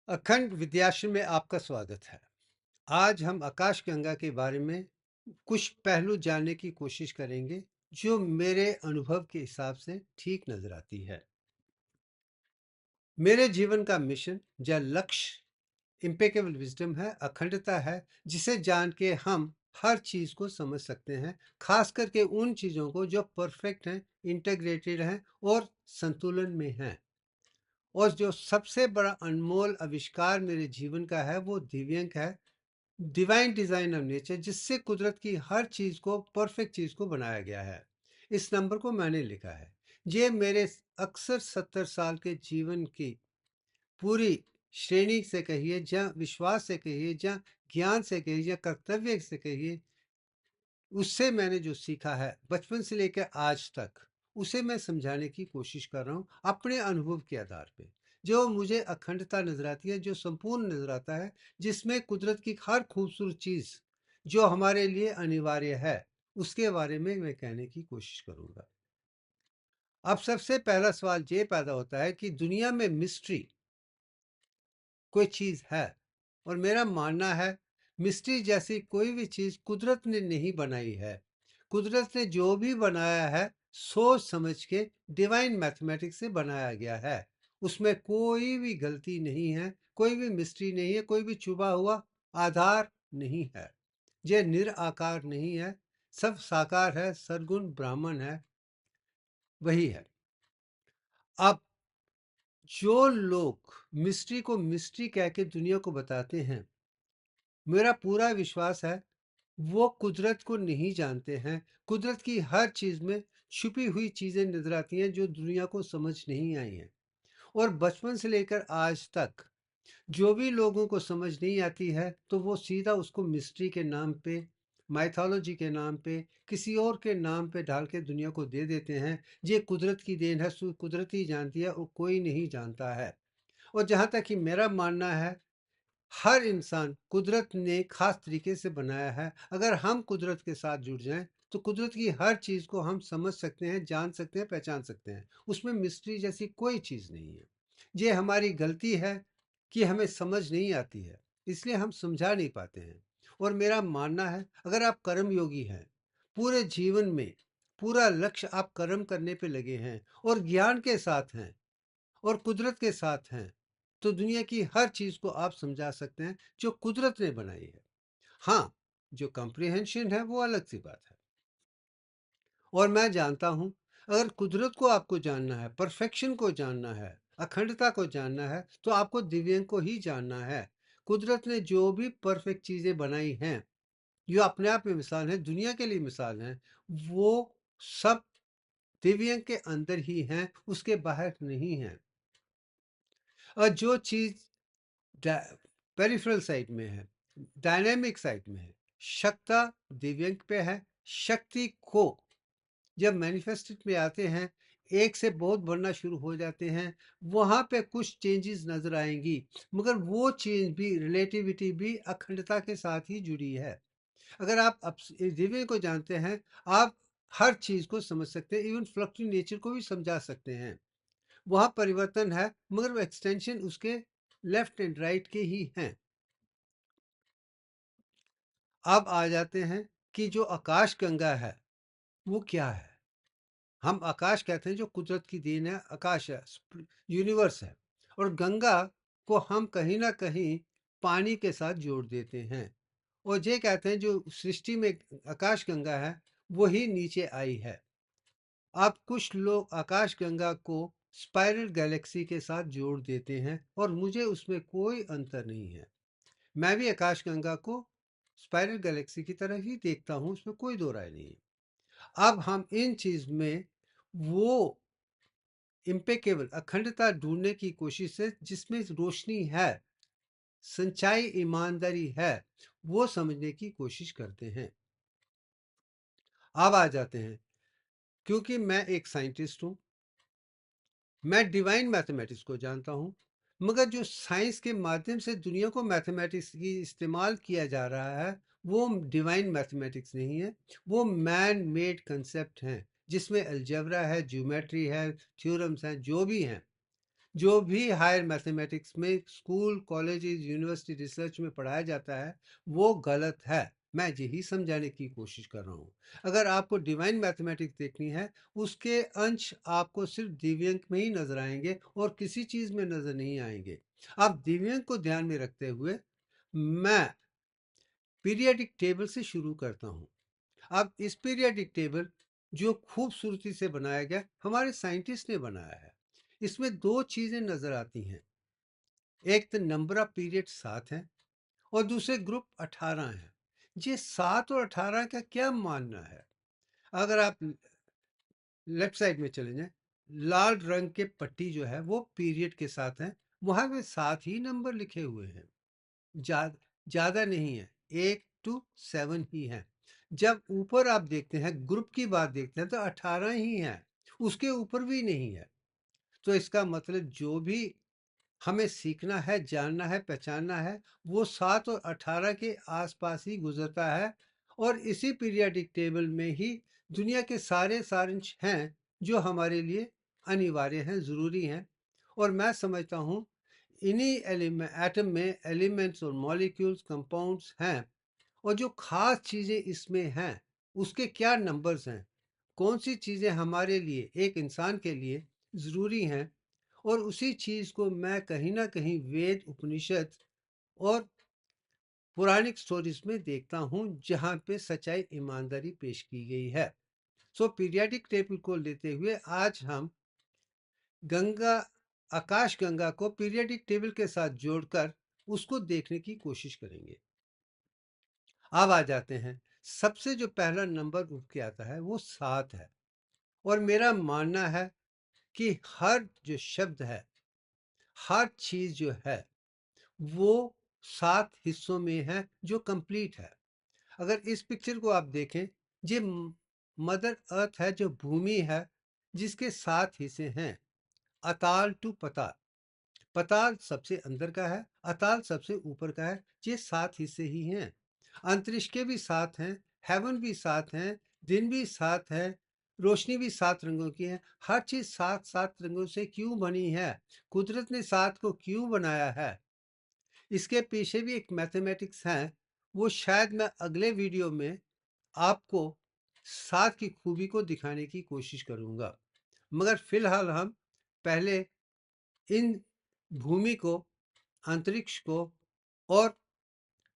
अखंड विद्याश्रम में आपका स्वागत है। आज हम आकाशगंगा के बारे में कुछ पहलू जानने की कोशिश करेंगे, जो मेरे अनुभव के हिसाब से ठीक नज़र आती है। मेरे जीवन का मिशन या लक्ष्य इम्पेकेबल विज़डम है, अखंडता है, जिसे जान के हम हर चीज़ को समझ सकते हैं, खास करके उन चीज़ों को जो परफेक्ट हैं, इंटीग्रेटेड हैं और संतुलन में हैं। और जो सबसे बड़ा अनमोल आविष्कार मेरे जीवन का है, वो दिव्यांग है, डिवाइन डिजाइन ऑफ नेचर, जिससे कुदरत की हर चीज को परफेक्ट चीज को बनाया गया है। इस नंबर को मैंने लिखा है। ये मेरे अक्सर 70 साल के जीवन की पूरी श्रेणी से कहिए, या विश्वास से कहिए, या ज्ञान से कहिए, या कर्तव्य से कहिए, उससे मैंने जो सीखा है बचपन से लेकर आज तक, उसे मैं समझाने की कोशिश कर रहा हूँ अपने अनुभव के आधार पे। जो मुझे अखंडता नजर आती है, जो संपूर्ण नजर आता है, जिसमें कुदरत की हर खूबसूरत चीज जो हमारे लिए अनिवार्य है, उसके बारे में मैं कहने की कोशिश करूंगा। अब सबसे पहला सवाल ये पैदा होता है कि दुनिया में मिस्ट्री कोई चीज है, और मेरा मानना है मिस्ट्री जैसी कोई भी चीज कुदरत ने नहीं बनाई है। कुदरत ने जो भी बनाया है, सोच समझ के डिवाइन मैथमेटिक्स से बनाया गया है। उसमें कोई भी गलती नहीं है, कोई भी मिस्ट्री नहीं है, कोई भी छुपा हुआ आधार नहीं है। यह निराकार नहीं है, सब साकार है, सरगुण ब्राह्मण है, वही है। अब जो लोग मिस्ट्री को मिस्ट्री कह के दुनिया को बताते हैं, मेरा पूरा विश्वास है वो कुदरत को नहीं जानते हैं। कुदरत की हर चीज में छुपी हुई चीजें नजर आती हैं, जो दुनिया को समझ नहीं आई हैं। और बचपन से लेकर आज तक जो भी लोगों को समझ नहीं आती है, तो वो सीधा उसको मिस्ट्री के नाम पे, माइथोलॉजी के नाम पे, किसी और के नाम पे ढाल के दुनिया को दे देते हैं। ये कुदरत की देन है, कुदरत ही जानती है, और कोई नहीं जानता है। और जहां तक कि मेरा मानना है, हर इंसान कुदरत ने खास तरीके से बनाया है। अगर हम कुदरत के साथ जुड़ जाएं, तो कुदरत की हर चीज को हम समझ सकते हैं, जान सकते हैं, पहचान सकते हैं। उसमें मिस्ट्री जैसी कोई चीज नहीं है। ये हमारी गलती है कि हमें समझ नहीं आती है, इसलिए हम समझा नहीं पाते हैं। और मेरा मानना है, अगर आप कर्म योगी हैं, पूरे जीवन में पूरा लक्ष्य आप कर्म करने पे लगे हैं, और ज्ञान के साथ हैं, और कुदरत के साथ हैं, तो दुनिया की हर चीज को आप समझा सकते हैं जो कुदरत ने बनाई है। हाँ, जो कंप्रिहेंशन है वो अलग सी बात है। और मैं जानता हूं, अगर कुदरत को आपको जानना है, परफेक्शन को जानना है, अखंडता को जानना है, तो आपको दिव्यांग को ही जानना है। कुदरत ने जो भी परफेक्ट चीजें बनाई हैं, जो अपने आप में मिसाल है, दुनिया के लिए मिसाल है, वो सब दिव्यांग के अंदर ही हैं, उसके बाहर नहीं है। और जो चीज पेरिफेरल साइड में है, डायनेमिक साइड में है, शक्ता दिव्यांग पे है। शक्ति को जब मैनिफेस्टेड में आते हैं, एक से बहुत बढ़ना शुरू हो जाते हैं, वहां पे कुछ चेंजेस नजर आएंगी, मगर वो चेंज भी, रिलेटिविटी भी अखंडता के साथ ही जुड़ी है। अगर आप दिव्य को जानते हैं, आप हर चीज को समझ सकते हैं, इवन फ्लक्चुएटिंग नेचर को भी समझा सकते हैं। वहां परिवर्तन है, मगर वो एक्सटेंशन उसके लेफ्ट एंड राइट के ही हैं। अब आ जाते हैं कि जो आकाश गंगा है, वो क्या है। हम आकाश कहते हैं जो कुदरत की देन है, आकाश है, यूनिवर्स है। और गंगा को हम कहीं ना कहीं पानी के साथ जोड़ देते हैं, और ये कहते हैं जो सृष्टि में आकाश गंगा है, वही नीचे आई है। अब कुछ लोग आकाश गंगा को स्पाइरल गैलेक्सी के साथ जोड़ देते हैं, और मुझे उसमें कोई अंतर नहीं है। मैं भी आकाश गंगा को स्पाइरल गैलेक्सी की तरह ही देखता हूं, उसमें कोई दो राय नहीं है। अब हम इन चीज में वो इम्पेकेबल अखंडता ढूंढने की कोशिश से, जिसमें रोशनी है, सच्चाई, ईमानदारी है, वो समझने की कोशिश करते हैं। अब आ जाते हैं, क्योंकि मैं एक साइंटिस्ट हूं, मैं डिवाइन मैथमेटिक्स को जानता हूं, मगर जो साइंस के माध्यम से दुनिया को मैथमेटिक्स की इस्तेमाल किया जा रहा है, वो डिवाइन मैथमेटिक्स नहीं है। वो मैन मेड कंसेप्ट हैं, जिसमें अलजेब्रा है, ज्योमेट्री है, थ्योरम्स हैं, जो भी हैं, जो भी हायर मैथमेटिक्स में स्कूल, कॉलेजेस, यूनिवर्सिटी रिसर्च में पढ़ाया जाता है, वो गलत है। मैं यही समझाने की कोशिश कर रहा हूँ। अगर आपको डिवाइन मैथमेटिक्स देखनी है, उसके अंश आपको सिर्फ दिव्यांक में ही नजर आएंगे और किसी चीज में नजर नहीं आएंगे। आप दिव्यांक को ध्यान में रखते हुए मैं पीरियडिक टेबल से शुरू करता हूँ। अब इस पीरियडिक टेबल जो खूबसूरती से बनाया गया, हमारे साइंटिस्ट ने बनाया है। इसमें दो चीजें नजर आती हैं। एक तो नंबर ऑफ पीरियड 7 है और दूसरे ग्रुप 18 है। ये 7 और 18 का क्या मानना है? अगर आप लेफ्ट साइड में चले जाएं, लाल रंग के पट्टी जो है वो पीरियड के साथ है। वहां पे 7 ही नंबर लिखे हुए हैं, ज्यादा नहीं है, 1 to 7 ही है। जब ऊपर आप देखते हैं, ग्रुप की बात देखते हैं, तो 18 ही है, उसके ऊपर भी नहीं है। तो इसका मतलब जो भी हमें सीखना है, जानना है, पहचानना है, वो 7 और 18 के आसपास ही गुजरता है। और इसी पीरियाडिक टेबल में ही दुनिया के सारे सारांश हैं जो हमारे लिए अनिवार्य हैं, ज़रूरी हैं। और मैं समझता हूँ इन्हीं एटम में एलिमेंट्स और मॉलिक्यूल्स, कंपाउंड्स हैं। और जो खास चीज़ें इसमें हैं, उसके क्या नंबर्स हैं, कौन सी चीज़ें हमारे लिए, एक इंसान के लिए ज़रूरी हैं। और उसी चीज को मैं कहीं ना कहीं वेद, उपनिषद और पौराणिक स्टोरीज में देखता हूं, जहां पे सच्चाई, ईमानदारी पेश की गई है। सो पीरियाडिक टेबल को लेते हुए आज हम गंगा, आकाश गंगा को पीरियाडिक टेबल के साथ जोड़कर उसको देखने की कोशिश करेंगे। अब आ जाते हैं, सबसे जो पहला नंबर उठ के आता है वो 7 है। और मेरा मानना है कि हर जो शब्द है, हर चीज जो है, वो 7 हिस्सों में है जो कंप्लीट है। अगर इस पिक्चर को आप देखें, ये मदर अर्थ है, जो भूमि है, जिसके 7 हिस्से हैं, अताल टू पताल। पताल सबसे अंदर का है, अताल सबसे ऊपर का है। ये 7 हिस्से ही हैं। अंतरिक्ष के भी 7 हैं, हेवन भी 7 हैं, दिन भी 7 है, रोशनी भी 7 रंगों की है। हर चीज 7 7 रंगों से क्यों बनी है? कुदरत ने 7 को क्यों बनाया है? इसके पीछे भी एक मैथमेटिक्स है, वो शायद मैं अगले वीडियो में आपको 7 की खूबी को दिखाने की कोशिश करूंगा। मगर फिलहाल हम पहले इन भूमि को, अंतरिक्ष को और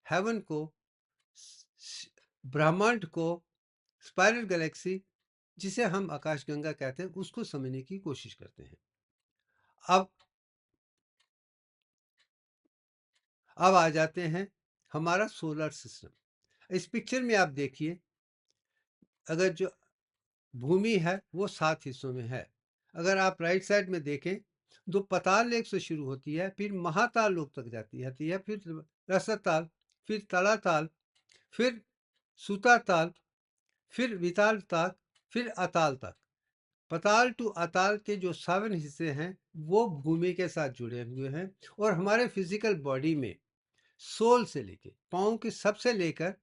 हेवन को, ब्रह्मांड को, स्पाइरल गैलेक्सी, जिसे हम आकाशगंगा कहते हैं, उसको समझने की कोशिश करते हैं। अब अब आ जाते हैं हमारा सोलर सिस्टम। इस पिक्चर में आप देखिए, अगर जो भूमि है वो 7 हिस्सों में है। अगर आप राइट साइड में देखें, तो पताल लेक से शुरू होती है, फिर महाताल लोक तक जाती है, फिर रसताल, फिर तलाताल, फिर सुताताल, फिर विताल तक, फिर अताल तक। पताल टू अताल के जो 7 हिस्से हैं, वो भूमि के साथ जुड़े हुए हैं। और हमारे फिजिकल बॉडी में सोल से लेकर पाँव के सबसे लेकर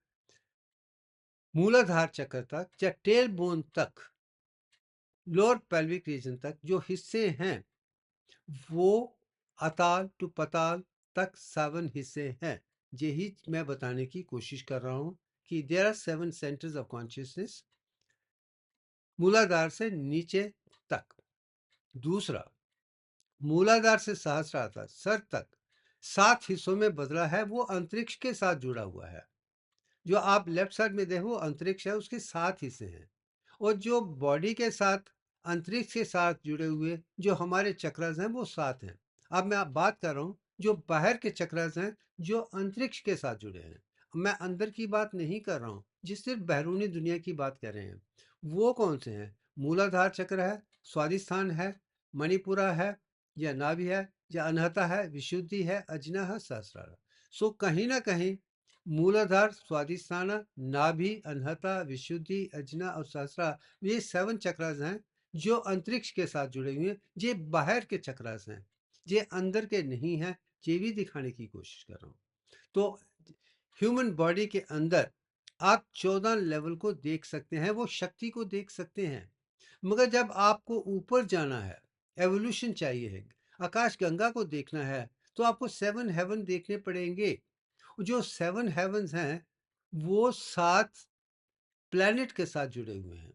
मूलाधार चक्र तक या टेल बोन तक, लोअर पेल्विक रीजन तक जो हिस्से हैं, वो अताल टू पताल तक 7 हिस्से हैं। यही मैं बताने की कोशिश कर रहा हूं कि there are 7 centres of consciousness, Muladhara से नीचे तक। दूसरा, मूलाधार से सहस्त्रार सर तक 7 हिस्सों में बदला है, वो अंतरिक्ष के साथ जुड़ा हुआ है। जो आप लेफ्ट साइड में देखो, अंतरिक्ष है, उसके 7 हिस्से हैं। और जो बॉडी के साथ, अंतरिक्ष के साथ जुड़े हुए जो हमारे चक्रास हैं, वो 7 हैं। अब मैं बात कर रहा हूँ जो बाहर के चक्रास हैं, जो अंतरिक्ष के साथ जुड़े हैं। मैं अंदर की बात नहीं कर रहा हूँ, जिस सिर्फ बैरूनी दुनिया की बात कर रहे हैं। वो कौन से हैं? मूलाधार चक्र है, स्वादिष्ठान है, मणिपुरा है, या नाभि है, या अनहता है, विशुद्धि है, अजना है, सहस्रार। सो कहीं ना कहीं मूलाधार, स्वादिष्ठान, नाभि, अनहता, विशुद्धि, अजना और सहस्रा, ये 7 चक्रास हैं जो अंतरिक्ष के साथ जुड़े हुए हैं। ये बाहर के चक्रास हैं, ये अंदर के नहीं हैं। ये भी दिखाने की कोशिश कर रहा हूँ। तो ह्यूमन बॉडी के अंदर आप 14 लेवल को देख सकते हैं, वो शक्ति को देख सकते हैं। मगर जब आपको ऊपर जाना है, एवोल्यूशन चाहिए है, आकाश गंगा को देखना है तो आपको 7 हेवन देखने पड़ेंगे। जो 7 हेवन्स हैं वो 7 प्लैनेट के साथ जुड़े हुए हैं।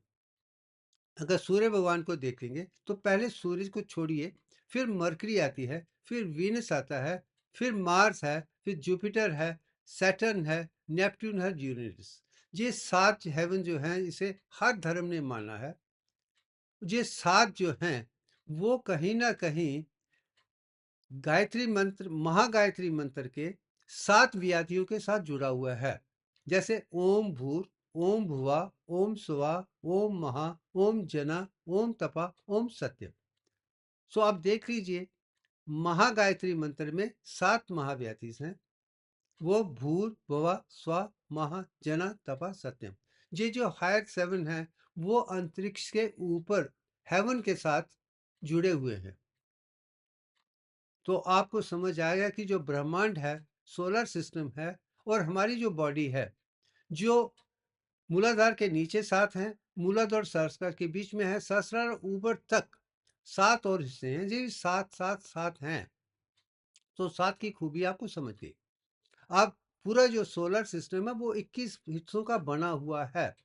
अगर सूर्य भगवान को देखेंगे तो पहले सूरज को छोड़िए, फिर मरकरी आती है, फिर वीनस आता है, फिर मार्स है, फिर जुपिटर है, सैटर्न है, नेपट्टून है, यूरेनस। ये 7 हेवन जो हैं इसे हर धर्म ने माना है। ये 7 जो हैं वो कहीं ना कहीं गायत्री मंत्र, महागायत्री मंत्र के 7 व्याधियों के साथ जुड़ा हुआ है। जैसे ओम भूर, ओम भुवा, ओम सुवा, ओम महा, ओम जना, ओम तपा, ओम सत्य। सो आप देख लीजिए, महागायत्री मंत्र में 7 महाव्याधि हैं। वो भूर भुवा स्वा महा जना तपा सत्यम। ये जो हायर 7 हैं वो अंतरिक्ष के ऊपर हेवन के साथ जुड़े हुए हैं। तो आपको समझ आएगा कि जो ब्रह्मांड है, सोलर सिस्टम है, और हमारी जो बॉडी है, जो मूलाधार के नीचे 7 हैं, मूलाधार और सहस्त्रार के बीच में है, सहस्त्रार ऊपर तक 7 और हिस्से हैं। जी 7 हैं। तो 7 की खूबी आपको समझ गई। अब पूरा जो सोलर सिस्टम है वो 21 हिस्सों का बना हुआ है।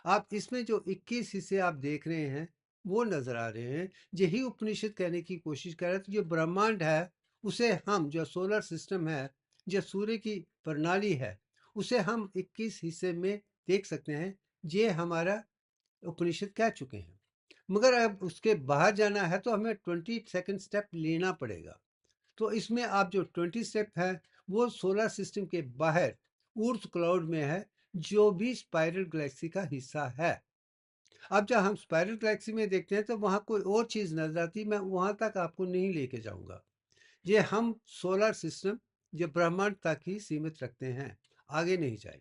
आप इसमें जो 21 हिस्से आप देख रहे हैं वो नजर आ रहे हैं, यही उपनिषद कहने की कोशिश कर रहे थे। जो ब्रह्मांड है उसे हम, जो सोलर सिस्टम है, जो सूर्य की प्रणाली है, उसे हम 21 हिस्से में देख सकते हैं। ये हमारा उपनिषद कह चुके हैं। मगर अब उसके बाहर जाना है तो हमें 22nd स्टेप लेना पड़ेगा। तो इसमें आप जो 20 स्टेप है वो सोलर सिस्टम के बाहर ऊर्थ क्लाउड में है, जो भी स्पाइरल गैलेक्सी का हिस्सा है। अब जब हम स्पाइरल गैलेक्सी में देखते हैं तो वहां कोई और चीज नजर आती, मैं वहां तक आपको नहीं लेके जाऊंगा। ये हम सोलर सिस्टम, ये ब्रह्मांड तक ही सीमित रखते हैं, आगे नहीं जाए।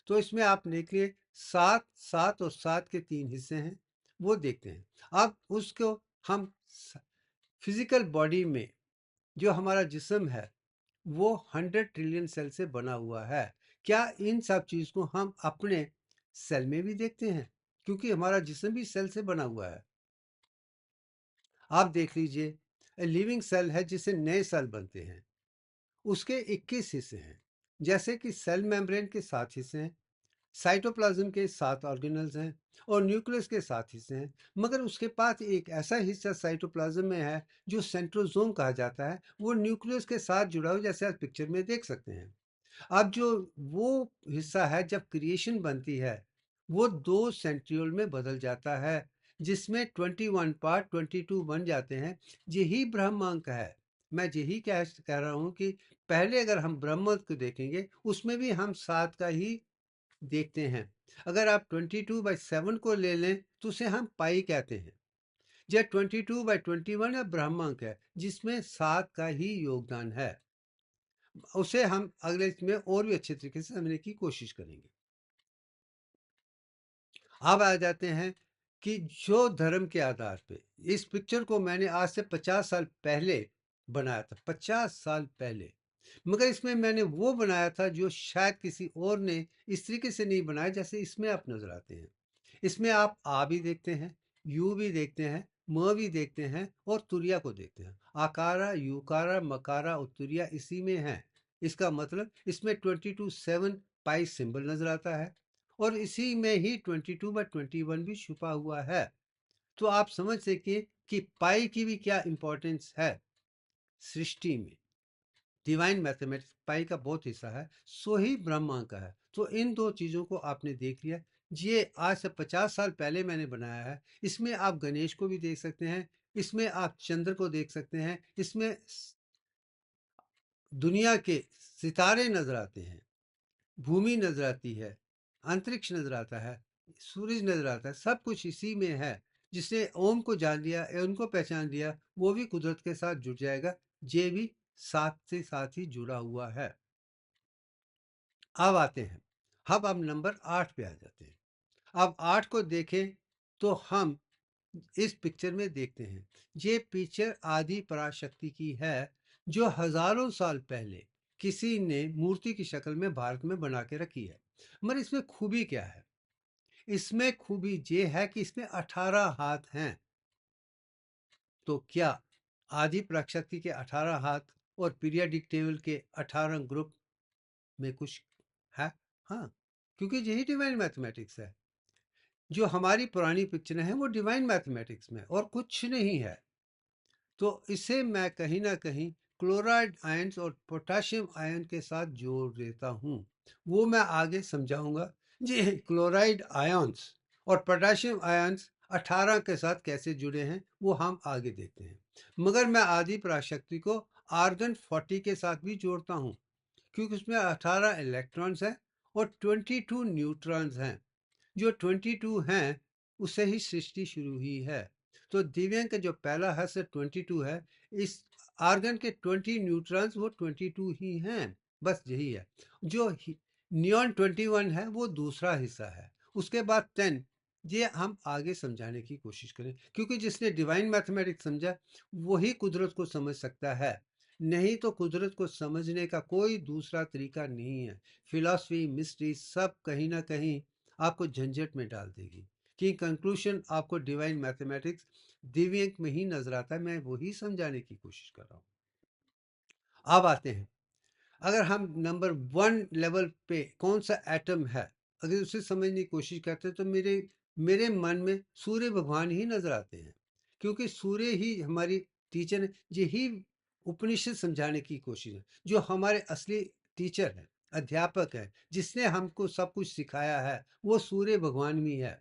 तो इसमें आप देख लिए 7 7 और 7 के 3 हिस्से हैं, वो देखते हैं। अब उसको हम फिजिकल बॉडी में, जो हमारा जिस्म है वो 100 ट्रिलियन सेल से बना हुआ है। क्या इन सब चीज को हम अपने सेल में भी देखते हैं? क्योंकि हमारा जिस्म भी सेल से बना हुआ है। आप देख लीजिए, लिविंग सेल है जिससे नए सेल बनते हैं, उसके 21 हिस्से हैं। जैसे कि सेल मेम्ब्रेन के 7 हिस्से हैं, साइटोप्लाज्म के 7 ऑर्गेनल्स हैं, और न्यूक्लियस के 7 हिस्से हैं। मगर उसके पास एक ऐसा हिस्सा साइटोप्लाज्म में है जो सेंट्रोसोम कहा जाता है, वो न्यूक्लियस के साथ जुड़ा हुआ, जैसे आप पिक्चर में देख सकते हैं। अब जो वो हिस्सा है, जब क्रिएशन बनती है वो 2 सेंट्रियोल में बदल जाता है, जिसमें 21 पार्ट 22 बन जाते हैं। यही ब्रह्मांक है। मैं यही कह रहा हूं कि पहले अगर हम ब्रह्म को देखेंगे उसमें भी हम 7 का ही देखते हैं। अगर आप 22/7 को ले लें तो उसे हम पाई कहते हैं। यह 22/21 है ब्रह्मांक है, जिसमें 7 का ही योगदान है। उसे हम अगले में और भी अच्छे तरीके से समझने की कोशिश करेंगे। अब आ जाते हैं कि जो धर्म के आधार पे, इस पिक्चर को मैंने आज से 50 साल पहले बनाया था, 50 साल पहले। मगर इसमें मैंने वो बनाया था जो शायद किसी और ने इस तरीके से नहीं बनाया जैसे इसमें आप नजर आते हैं। इसमें आप आ भी देखते हैं, यू भी देखते हैं, म भी देखते हैं, और तुरिया को देखते हैं। आकारा, युकारा, मकारा और तुरिया इसी में है। इसका मतलब इसमें 22/7 पाई सिंबल नजर आता है, और इसी में ही 22/21 भी छुपा हुआ है। तो आप समझ सकिए कि पाई की भी क्या इंपॉर्टेंस है सृष्टि में। डिवाइन मैथमेटिक्स पाई का बहुत हिस्सा है, सो ही ब्रह्मांक का है। तो इन दो चीजों को आपने देख लिया। ये आज से 50 साल पहले मैंने बनाया है। इसमें आप गणेश को भी देख सकते हैं, इसमें आप चंद्र को देख सकते हैं, इसमें दुनिया के सितारे नजर आते हैं, भूमि नजर आती है, अंतरिक्ष नजर आता है, सूरज नजर आता है, सब कुछ इसी में है। जिसने ओम को जान लिया, उनको पहचान लिया, वो भी कुदरत के साथ जुड़ जाएगा। ये भी साथ से साथ ही जुड़ा हुआ है। अब आते हैं, अब नंबर 8 पे आ जाते हैं। अब 8 को देखें तो हम इस पिक्चर में देखते हैं, ये पिक्चर आदि पराशक्ति की है, जो हजारों साल पहले किसी ने मूर्ति की शक्ल में भारत में बना के रखी है। मगर इसमें खूबी क्या है? इसमें खूबी ये है कि इसमें 18 हाथ हैं। तो क्या आदि प्राकृतिक के 18 हाथ और पीरियाडिक टेबल के 18 ग्रुप में कुछ है? हाँ, क्योंकि यही डिवाइन मैथमेटिक्स है। जो हमारी पुरानी पिक्चर है वो डिवाइन मैथमेटिक्स में और कुछ नहीं है। तो इसे मैं कहीं ना कहीं क्लोराइड आयंस और पोटाशियम आयन के साथ जोड़ देता हूँ। वो मैं आगे समझाऊंगा जी। क्लोराइड आयंस और पोटाशियम आयंस 18 के साथ कैसे जुड़े हैं वो हम आगे देखते हैं। मगर मैं आदि पराशक्ति को आर्गन 40 के साथ भी जोड़ता हूँ, क्योंकि उसमें 18 इलेक्ट्रॉन्स हैं और 22 न्यूट्रॉन्स हैं। जो 22 हैं उससे ही सृष्टि शुरू हुई है। तो दिव्यांग का जो पहला हर्ष 22 है, इस आर्गन के 20 न्यूट्रॉन्स वो 22 ही हैं। बस यही है। जो नियॉन 21 है वो दूसरा हिस्सा है। उसके बाद 10, ये हम आगे समझाने की कोशिश करें, क्योंकि जिसने डिवाइन मैथमेटिक्स समझा वही कुदरत को समझ सकता है। नहीं तो कुदरत को समझने का कोई दूसरा तरीका नहीं है। फिलॉसफी, मिस्ट्री सब कहीं ना कहीं आपको झंझट में डाल देगी। कि कंक्लूशन आपको डिवाइन मैथमेटिक्स दिव्य अंक में ही नजर आता है। मैं वही समझाने की कोशिश कर रहा हूँ। अब आते हैं, अगर हम नंबर 1 लेवल पे कौन सा एटम है, अगर उसे समझने की कोशिश करते हैं तो मेरे मेरे मन में सूर्य भगवान ही नजर आते हैं, क्योंकि सूर्य ही हमारी टीचर है। यही उपनिषद समझाने की कोशिश है। जो हमारे असली टीचर है, अध्यापक है, जिसने हमको सब कुछ सिखाया है, वो सूर्य भगवान भी है।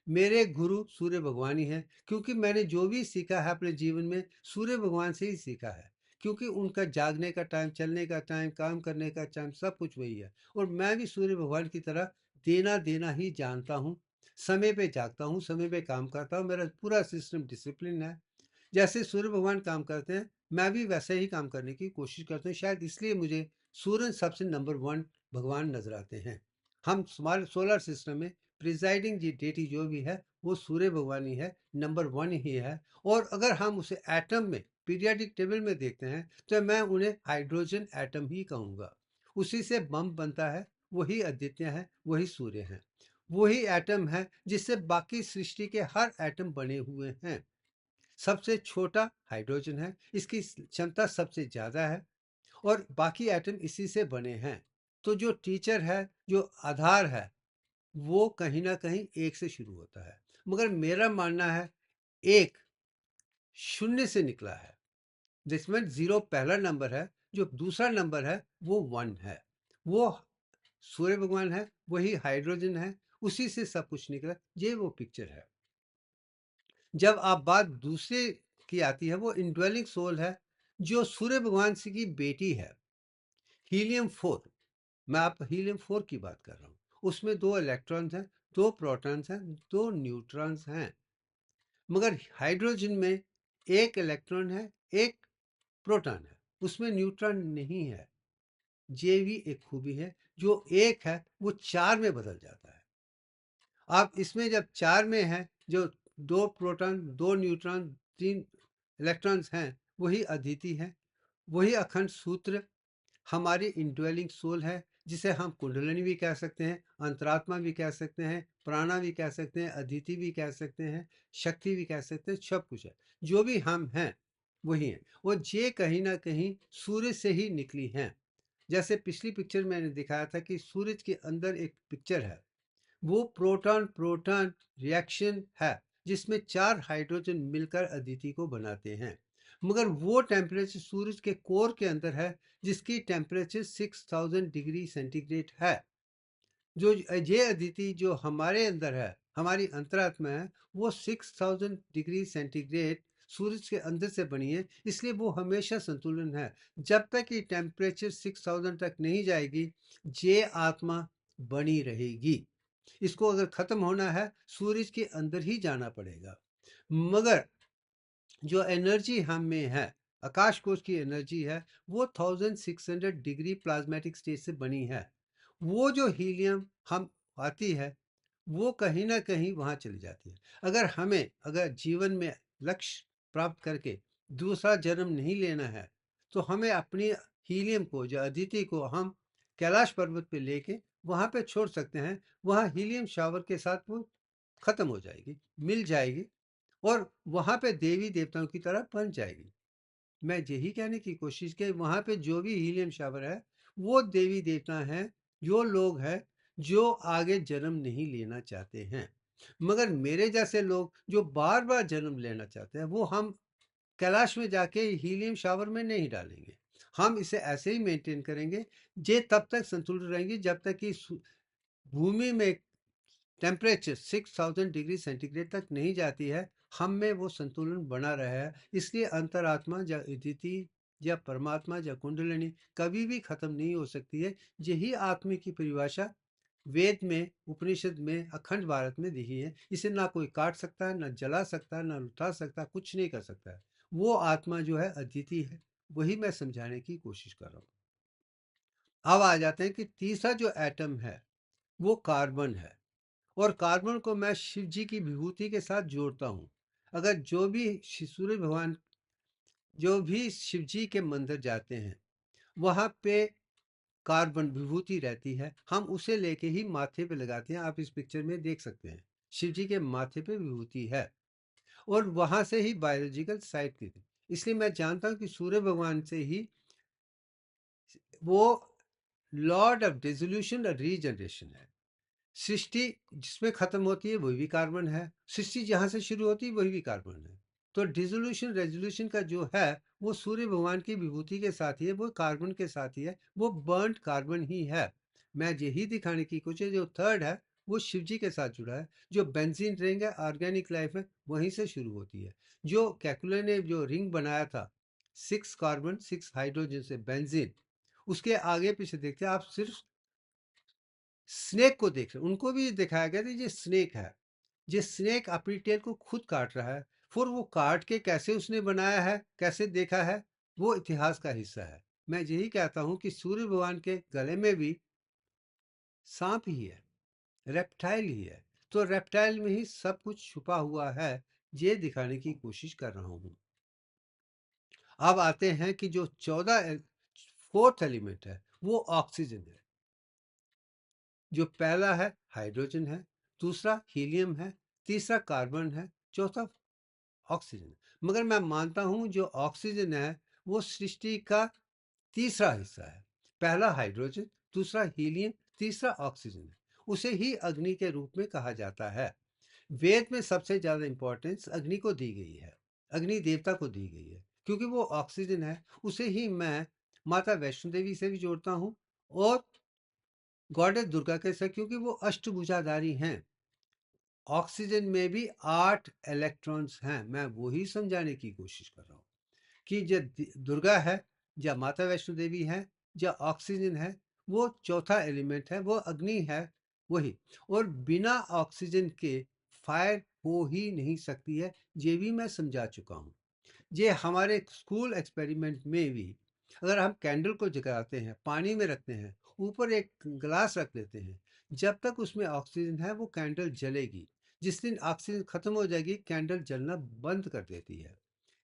मेरे गुरु सूर्य भगवान ही है, क्योंकि मैंने जो भी सीखा है अपने जीवन में सूर्य भगवान से ही सीखा है। क्योंकि उनका जागने का टाइम, चलने का टाइम, काम करने का टाइम सब कुछ वही है। और मैं भी सूर्य भगवान की तरह देना देना ही जानता हूँ। समय पे जागता हूँ, समय पे काम करता हूँ, मेरा पूरा सिस्टम डिसिप्लिन है। जैसे सूर्य भगवान काम करते हैं मैं भी वैसे ही काम करने की कोशिश करता हूँ। शायद इसलिए मुझे सूर्य सबसे नंबर 1 भगवान नजर आते हैं। हम हमारे सोलर सिस्टम में प्रिजाइडिंग जी डेटी जो भी है वो सूर्य भगवान ही है, नंबर 1 ही है। और अगर हम उसे एटम में, पीरियाडिक टेबल में देखते हैं तो मैं उन्हें हाइड्रोजन एटम ही कहूँगा। उसी से बम बनता है, वही अद्वितीय है, वही सूर्य है। वही एटम है जिससे बाकी सृष्टि के हर एटम बने हुए हैं। सबसे छोटा हाइड्रोजन है, इसकी क्षमता सबसे ज़्यादा है और बाकी एटम इसी से बने हैं। तो जो टीचर है, जो आधार है, वो कहीं ना कहीं एक से शुरू होता है। मगर मेरा मानना है एक शून्य से निकला है, जिसमें 0 पहला नंबर है। जो दूसरा नंबर है वो 1 है। वो सूर्य भगवान है, वही हाइड्रोजन है, उसी से सब कुछ निकला। ये वो पिक्चर है। जब आप बात दूसरे की आती है, वो इंड्वेलिंग सोल है, जो सूर्य भगवान से की बेटी है, हीलियम 4। मैं आप हीलियम 4 की बात कर रहा हूँ। उसमें 2 इलेक्ट्रॉन्स हैं, 2 प्रोटॉन्स हैं, 2 न्यूट्रॉन्स हैं। मगर हाइड्रोजन में 1 इलेक्ट्रॉन है, 1 प्रोटॉन है, उसमें न्यूट्रॉन नहीं है। ये भी एक खूबी है। जो 1 है वो 4 में बदल जाता है। आप इसमें जब 4 में है, जो 2 प्रोटॉन, 2 न्यूट्रॉन, 3 इलेक्ट्रॉन्स हैं, वही अदिति है, वही अखंड सूत्र हमारी इंड्वेलिंग सोल है, जिसे हम कुंडलिनी भी कह सकते हैं, अंतरात्मा भी कह सकते हैं, प्राणा भी कह सकते हैं, अदिति भी कह सकते हैं, शक्ति भी कह सकते हैं। सब कुछ है, जो भी हम हैं वही है। और ये कहीं ना कहीं सूर्य से ही निकली हैं। जैसे पिछली पिक्चर मैंने दिखाया था कि सूरज के अंदर एक पिक्चर है, वो प्रोटॉन प्रोटॉन रिएक्शन है, जिसमें 4 हाइड्रोजन मिलकर अदिति को बनाते हैं। मगर वो टेम्परेचर सूरज के कोर के अंदर है, जिसकी टेम्परेचर 6000 डिग्री सेंटीग्रेड है। जो ये अदिति जो हमारे अंदर है, हमारी अंतरात्मा है, वो 6000 डिग्री सेंटीग्रेड सूरज के अंदर से बनी है। इसलिए वो हमेशा संतुलन है। जब तक ये टेम्परेचर 6000 तक नहीं जाएगी, ये आत्मा बनी रहेगी। इसको अगर खत्म होना है, सूरज के अंदर ही जाना पड़ेगा। मगर जो एनर्जी हम में है, आकाश कोश की एनर्जी है, वो 1600 डिग्री प्लाज्मेटिक स्टेट से बनी है। वो जो हीलियम हम आती है, वो कहीं ना कहीं वहां चली जाती है। अगर जीवन में लक्ष्य प्राप्त करके दूसरा जन्म नहीं लेना है, तो हमें अपनी हीलियम को, जो अदिति को, हम कैलाश पर्वत पे लेके वहां पे छोड़ सकते हैं। वहां हीलियम शावर के साथ वो खत्म हो जाएगी, मिल जाएगी और वहां पे देवी देवताओं की तरह बन जाएगी। मैं यही कहने की कोशिश की वहाँ पे जो भी हीलियम शावर है वो देवी देवता हैं, जो लोग हैं जो आगे जन्म नहीं लेना चाहते हैं। मगर मेरे जैसे लोग जो बार-बार जन्म लेना चाहते हैं, वो हम कैलाश में जाके हीलियम शावर में नहीं डालेंगे। हम इसे ऐसे ही मेंटेन करेंगे, ये तब तक संतुलित रहेंगी जब तक कि भूमि में टेम्परेचर 6000 डिग्री सेंटीग्रेड तक नहीं जाती है, हम में वो संतुलन बना रहा है। इसलिए अंतरात्मा या अदिति या परमात्मा या कुंडलिनी कभी भी खत्म नहीं हो सकती है। यही आत्मा की परिभाषा वेद में, उपनिषद में, अखंड भारत में लिखी है। इसे ना कोई काट सकता है, ना जला सकता है, ना लुटा सकता है, कुछ नहीं कर सकता है। वो आत्मा जो है अद्वितीय है, वही मैं समझाने की कोशिश कर रहा हूँ। अब आ जाते हैं कि तीसरा जो एटम है वो कार्बन है, और कार्बन को मैं शिव जी की विभूति के साथ जोड़ता हूँ। अगर जो भी सूर्य भगवान, जो भी शिव जी के मंदिर जाते हैं, वहाँ पे कार्बन विभूति रहती है, हम उसे लेके ही माथे पे लगाते हैं। आप इस पिक्चर में देख सकते हैं, शिव जी के माथे पे विभूति है, और वहाँ से ही बायोलॉजिकल साइट की थी। इसलिए मैं जानता हूँ कि सूर्य भगवान से ही वो लॉर्ड ऑफ डिसोल्यूशन और रीजनरेशन है। सृष्टि जिसमें खत्म होती है वही भी कार्बन है, सृष्टि जहाँ से शुरू होती है वही भी कार्बन है। तो डिसोल्यूशन रेजोल्यूशन का जो है वो सूर्य भगवान की विभूति के साथ ही है, वो कार्बन के साथ ही है, वो बर्न्ड कार्बन ही है। मैं यही दिखाने की कोशिश, जो थर्ड है वो शिव जी के साथ जुड़ा है। जो बेंजीन रिंग है, ऑर्गेनिक लाइफ है, वहीं से शुरू होती है। जो कैकुलर ने जो रिंग बनाया था 6 कार्बन 6 हाइड्रोजन से बेंजीन, उसके आगे पीछे देखते हैं आप, सिर्फ स्नेक को देख रहे, उनको भी दिखाया गया था ये स्नेक है। ये स्नेक अपनी टेल को खुद काट रहा है, फिर वो काट के कैसे उसने बनाया है, कैसे देखा है, वो इतिहास का हिस्सा है। मैं यही कहता हूं कि सूर्य भगवान के गले में भी सांप ही है, रेप्टाइल ही है। तो रेप्टाइल में ही सब कुछ छुपा हुआ है, ये दिखाने की कोशिश कर रहा हूं। अब आते हैं कि जो 14 फोर्थ एलिमेंट है वो ऑक्सीजन है। जो पहला है हाइड्रोजन है, दूसरा हीलियम है, तीसरा कार्बन है, चौथा ऑक्सीजन। मगर मैं मानता हूं जो ऑक्सीजन है वो सृष्टि का तीसरा हिस्सा है। पहला हाइड्रोजन, दूसरा हीलियम, तीसरा ऑक्सीजन है। उसे ही अग्नि के रूप में कहा जाता है। वेद में सबसे ज्यादा इंपॉर्टेंस अग्नि को दी गई है, अग्नि देवता को दी गई है, क्योंकि वो ऑक्सीजन है। उसे ही मैं माता वैष्णो देवी से भी जोड़ता हूँ, और गॉडेस दुर्गा के साथ, क्योंकि वो अष्टभुजाधारी हैं। ऑक्सीजन में भी 8 इलेक्ट्रॉन्स हैं। मैं वही समझाने की कोशिश कर रहा हूँ कि जो दुर्गा है, या माता वैष्णो देवी है, या ऑक्सीजन है, वो चौथा एलिमेंट है, वो अग्नि है वही। और बिना ऑक्सीजन के फायर हो ही नहीं सकती है, ये भी मैं समझा चुका हूँ। ये हमारे स्कूल एक्सपेरिमेंट में भी, अगर हम कैंडल को जगाते हैं, पानी में रखते हैं, ऊपर एक ग्लास रख लेते हैं, जब तक उसमें ऑक्सीजन है वो कैंडल जलेगी। जिस दिन ऑक्सीजन खत्म हो जाएगी, कैंडल जलना बंद कर देती है।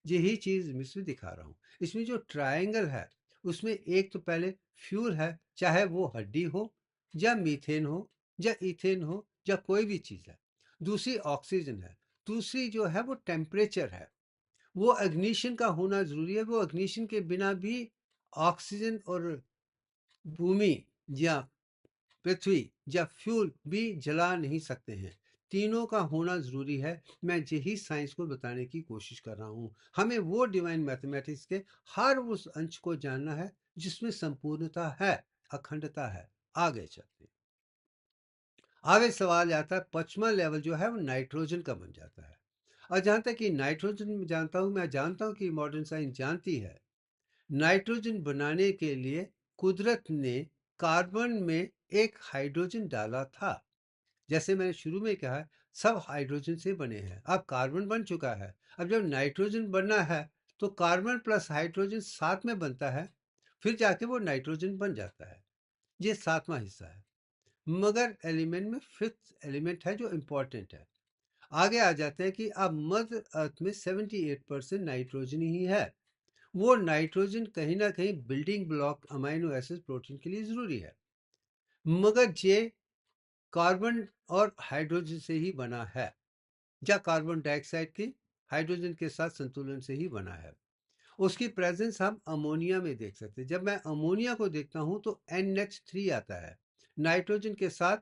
यही चीज मैं इसमें दिखा रहा हूँ। इसमें जो ट्रायंगल है उसमें एक तो पहले फ्यूल है, चाहे वो हड्डी हो, या मीथेन हो, या इथेन हो, या कोई भी चीज है। दूसरी ऑक्सीजन है। दूसरी जो है वो टेम्परेचर है, वो इग्निशन का होना जरूरी है। वो इग्निशन के बिना भी ऑक्सीजन और भूमि या पृथ्वी या फ्यूल भी जला नहीं सकते हैं। तीनों का होना जरूरी है। मैं यही साइंस को बताने की कोशिश कर रहा हूं। हमें वो डिवाइन मैथमेटिक्स के हर उस अंश को जानना है जिसमें संपूर्णता है, अखंडता है। आगे चलते हैं। आगे सवाल आता है, पचमा लेवल जो है वो नाइट्रोजन का बन जाता है। और जहां तक कि नाइट्रोजन में जानता हूं, मैं जानता हूं कि मॉडर्न साइंस जानती है, नाइट्रोजन बनाने के लिए कुदरत ने कार्बन में एक हाइड्रोजन डाला था। जैसे मैंने शुरू में कहा, सब हाइड्रोजन से बने हैं, अब कार्बन बन चुका है। अब जब नाइट्रोजन बनना है तो कार्बन प्लस हाइड्रोजन साथ में बनता है, फिर जाके वो नाइट्रोजन बन जाता है। ये सातवां हिस्सा है। मगर एलिमेंट में फिफ्थ एलिमेंट है जो इंपॉर्टेंट है। आगे आ जाते हैं कि अब मध्य अर्थ में 78% नाइट्रोजन ही है। वो नाइट्रोजन कहीं ना कहीं building block amino acid protein के लिए जरूरी है, मगर ये कार्बन और हाइड्रोजन से ही बना है, या कार्बन डाइऑक्साइड की हाइड्रोजन के साथ संतुलन से ही बना है। उसकी प्रेजेंस हम अमोनिया में देख सकते हैं। जब मैं अमोनिया को देखता हूं तो NH3 आता है, नाइट्रोजन के साथ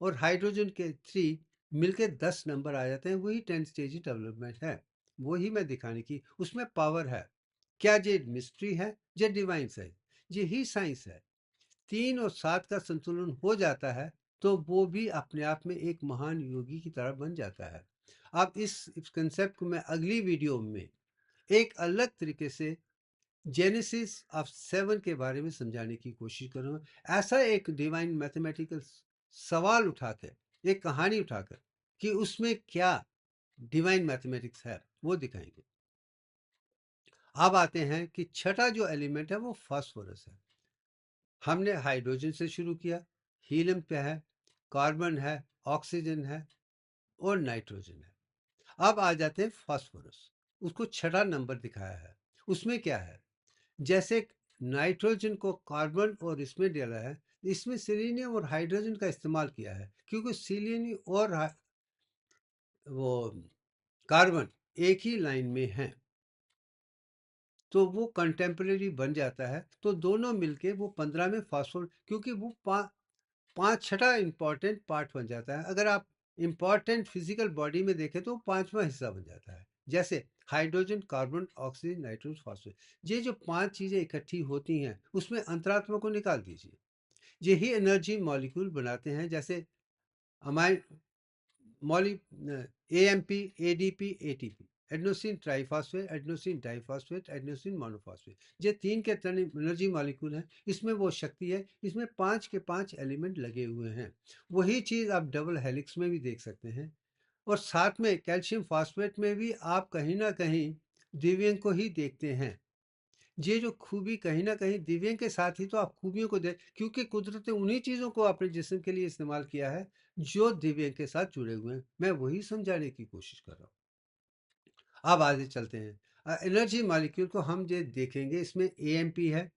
और हाइड्रोजन के 3 मिलके 10 नंबर आ जाते हैं। वही 10 स्टेज डेवलपमेंट है, वही मैं दिखाने की, उसमें पावर है। क्या ये मिस्ट्री है या डिवाइन है? ये ही साइंस है। 3 और 7 का संतुलन हो जाता है तो वो भी अपने आप में एक महान योगी की तरह बन जाता है। अब इस कंसेप्ट को मैं अगली वीडियो में एक अलग तरीके से जेनेसिस ऑफ 7 के बारे में समझाने की कोशिश करूंगा। ऐसा एक डिवाइन मैथमेटिकल सवाल उठाकर, एक कहानी उठाकर कि उसमें क्या डिवाइन मैथमेटिक्स है, वो दिखाएंगे। अब आते हैं कि छठा जो एलिमेंट है वो फास्फोरस है। हमने हाइड्रोजन से शुरू किया, हीलियम पे है, कार्बन है, ऑक्सीजन है और नाइट्रोजन है। अब आ जाते हैं फास्फोरस। उसको छठा नंबर दिखाया है। उसमें क्या है? जैसे नाइट्रोजन को कार्बन और इसमें डाला है, इसमें सेलेनियम और हाइड्रोजन का इस्तेमाल किया है, क्योंकि सेलेनियम और वो कार्बन एक ही लाइन में हैं, तो वो कंटेम्परेरी बन जाता है। तो दोनों मिलके वो 15 में फास्फोर, क्योंकि वो पांच छठा इंपॉर्टेंट पार्ट बन जाता है। अगर आप इंपॉर्टेंट फिजिकल बॉडी में देखें तो पांचवा हिस्सा बन जाता है। जैसे hydrogen, carbon, oxygen, nitrogen, phosphorus, ये जो पांच चीजें इकट्ठी होती हैं उसमें अंतरात्मा को निकाल दीजिए, यही एनर्जी मॉलिक्यूल बनाते हैं। जैसे अमाइन मॉलि AMP, ADP, ATP, adenosine triphosphate, adenosine diphosphate, adenosine monophosphate, ये तीन के तीन एनर्जी मॉलिक्यूल हैं। इसमें वो शक्ति है, इसमें पांच के पांच एलिमेंट लगे हुए हैं। वही चीज आप डबल हेलिक्स में भी देख सकते हैं। और साथ में कैल्शियम फॉस्फेट में भी आप कहीं ना कहीं दिव्यांग को ही देखते हैं। ये जो खूबी कहीं ना कहीं दिव्यांग के साथ ही तो आप खूबियों को देख, क्योंकि कुदरत ने उन्हीं चीजों को अपने जिस्म के लिए इस्तेमाल किया है जो दिव्यांग के साथ जुड़े हुए हैं। मैं वही समझाने की कोशिश कर रहा हूँ। अब आगे चलते हैं। एनर्जी मॉलिक्यूल को हम ये देखेंगे। इसमें AMP है,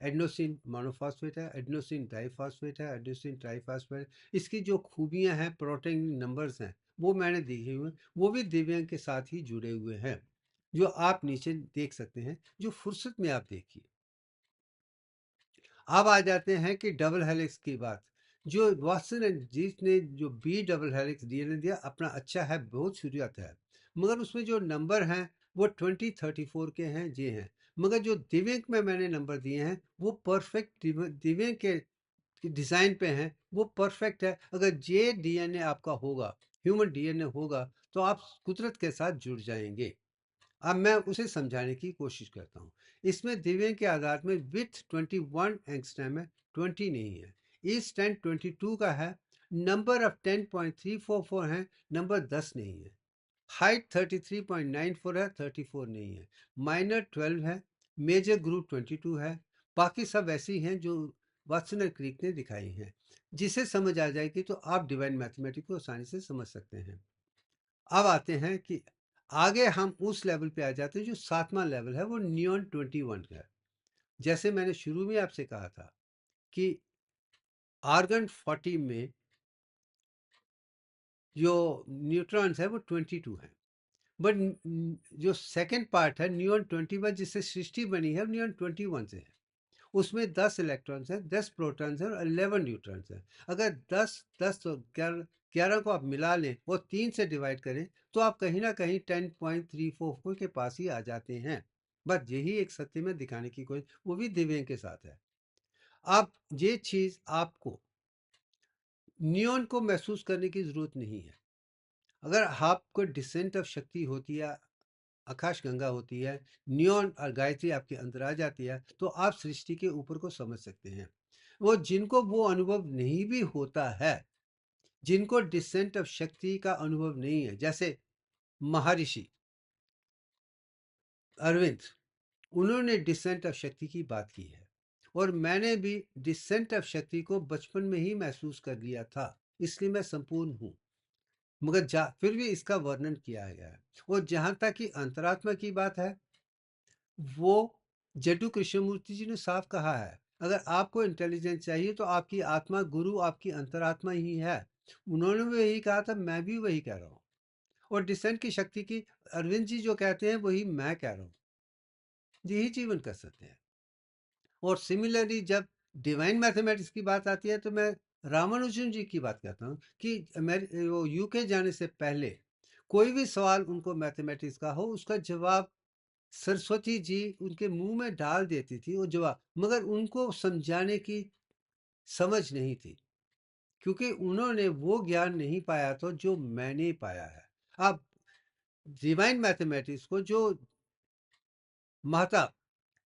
एडेनोसिन मोनोफॉस्फेट है, एडेनोसिन डाइफॉस्फेट है, एडेनोसिन ट्राइफॉस्फेट। इसकी जो खूबियां हैं, प्रोटीन नंबर्स हैं, वो मैंने देखे हुए, वो भी दिव्यांग के साथ ही जुड़े हुए हैं, जो आप नीचे देख सकते हैं, जो फुर्सत में आप देखिए। अब आ जाते हैं कि डबल हेलिक्स की बात। जो वाटसन एंड जीस ने जो बी डबल हेलिक्स DNA दिया, अपना अच्छा है, बहुत शुरुआत है, मगर उसमें जो नंबर हैं वो 2034 के हैं, ये हैं। मगर जो दिव्यांग में मैंने नंबर दिए हैं वो परफेक्ट दिव्यांग के डिजाइन पे हैं, वो परफेक्ट है। अगर ये DNA आपका होगा, ह्यूमन DNA होगा, तो आप कुदरत के साथ जुड़ जाएंगे। अब मैं उसे समझाने की कोशिश करता हूँ। इसमें दिव्यांग के आधार में विथ 21 एंगस्ट्रैम है, 20 नहीं है। ईस्ट 10 22 का है, नंबर ऑफ 10.344 है, नंबर 10 नहीं है। हाइट 33.94 है, 34 नहीं है। माइनर 12 है, मेजर ग्रुप 22 है। बाकी सब ऐसी हैं जो वाटसन और क्रिक ने दिखाई हैं। जिसे समझ आ जाएगी तो आप डिवाइन मैथमेटिक्स को आसानी से समझ सकते हैं। अब आते हैं कि आगे हम उस लेवल पे आ जाते हैं, जो सातवां लेवल है वो नियॉन 21 का है। जैसे मैंने शुरू में आपसे कहा था कि आर्गन 40 में जो न्यूट्रॉन्स है वो 22 है, बट जो सेकंड पार्ट है नियॉन 21 जिससे सृष्टि बनी है, नियॉन 21 से है। उसमें 10 इलेक्ट्रॉन्स हैं, 10 प्रोटॉन्स हैं और 11 न्यूट्रॉन्स हैं। अगर 10 तो 11 को आप मिला लें और 3 से डिवाइड करें तो आप कहीं ना कहीं 10.344 के पास ही आ जाते हैं। बस यही एक सत्य में दिखाने की कोशिश, वो भी दिव्यांग के साथ है। अब ये चीज आपको नियॉन को महसूस करने की जरूरत नहीं है। अगर आपको डिसेंट ऑफ शक्ति होती है, आकाश गंगा होती है, नियॉन और गायत्री आपके अंदर आ जाती है, तो आप सृष्टि के ऊपर को समझ सकते हैं। वो जिनको वो अनुभव नहीं भी होता है, जिनको डिसेंट ऑफ शक्ति का अनुभव नहीं है, जैसे महर्षि अरविंद, उन्होंने डिसेंट ऑफ शक्ति की बात की है। और मैंने भी डिसेंट ऑफ शक्ति को बचपन में ही महसूस कर लिया था, इसलिए मैं संपूर्ण हूं। मगर फिर भी इसका वर्णन किया गया है। और जहां तक कि अंतरात्मा की बात है, वो जड्डू कृष्णमूर्ति जी ने साफ कहा है, अगर आपको इंटेलिजेंस चाहिए तो आपकी आत्मा गुरु आपकी अंतरात्मा ही है। उन्होंने भी यही कहा था, मैं भी वही कह रहा हूँ। और डिसेंट की शक्ति की अरविंद जी जो कहते हैं वही मैं कह रहा हूँ। यही जीवन का सत्य है। और सिमिलरली जब डिवाइन मैथमेटिक्स की बात आती है तो मैं रामानुजन जी की बात करता हूँ कि वो यूके जाने से पहले कोई भी सवाल उनको मैथमेटिक्स का हो, उसका जवाब सरस्वती जी उनके मुंह में डाल देती थी वो जवाब, मगर उनको समझाने की समझ नहीं थी, क्योंकि उन्होंने वो ज्ञान नहीं पाया तो जो मैंने पाया है। अब डिवाइन मैथमेटिक्स को जो माता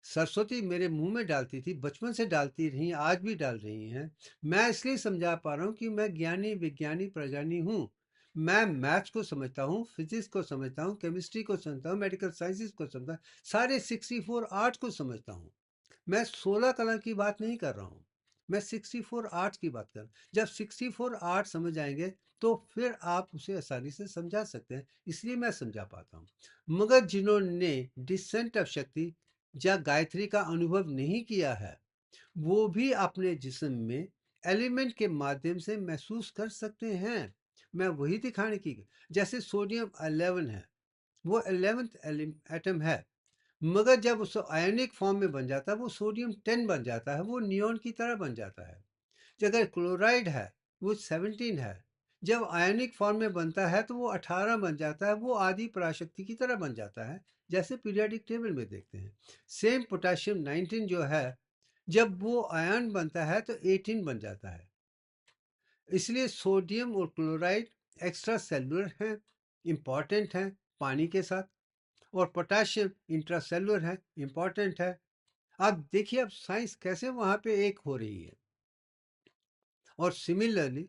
सरस्वती मेरे मुंह में डालती थी, बचपन से डालती रही, आज भी डाल रही हैं, मैं इसलिए समझा पा रहा हूँ कि मैं ज्ञानी विज्ञानी प्रज्ञानी हूँ। मैं मैथ्स को समझता हूँ, फिजिक्स को समझता हूँ, केमिस्ट्री को समझता हूँ, मेडिकल साइंसेस को समझता हूँ, सारे 64 आर्ट को समझता हूँ। मैं 16 कला की बात नहीं कर रहा हूँ, मैं 64 आर्ट्स की बात कर रहा हूँ। जब 64 आर्ट समझ आएंगे तो फिर आप उसे आसानी से समझा सकते हैं, इसलिए मैं समझा पाता हूँ। मगर जिन्होंने डिसेंट ऑफ शक्ति या गायत्री का अनुभव नहीं किया है, वो भी अपने जिस्म में एलिमेंट के माध्यम से महसूस कर सकते हैं। मैं वही दिखाने की, जैसे सोडियम 11 है, वो 11th एटम है, मगर जब उस आयनिक फॉर्म में बन जाता है वो सोडियम 10 बन जाता है, वो नियोन की तरह बन जाता है। अगर क्लोराइड है वो 17 है, जब आयनिक फॉर्म में बनता है तो वो 18 बन जाता है, वो आदि पराशक्ति की तरह बन जाता है, जैसे पीरियोडिक टेबल में देखते हैं। सेम पोटेशियम 19 जो है, जब वो आयन बनता है तो 18 बन जाता है। इसलिए सोडियम और क्लोराइड एक्स्ट्रा सेलुलर हैं, इंपॉर्टेंट हैं पानी के साथ, और पोटेशियम इंट्रासेलुलर है, इंपॉर्टेंट है। आप देखिए अब साइंस कैसे वहां पे एक हो रही है। और सिमिलरली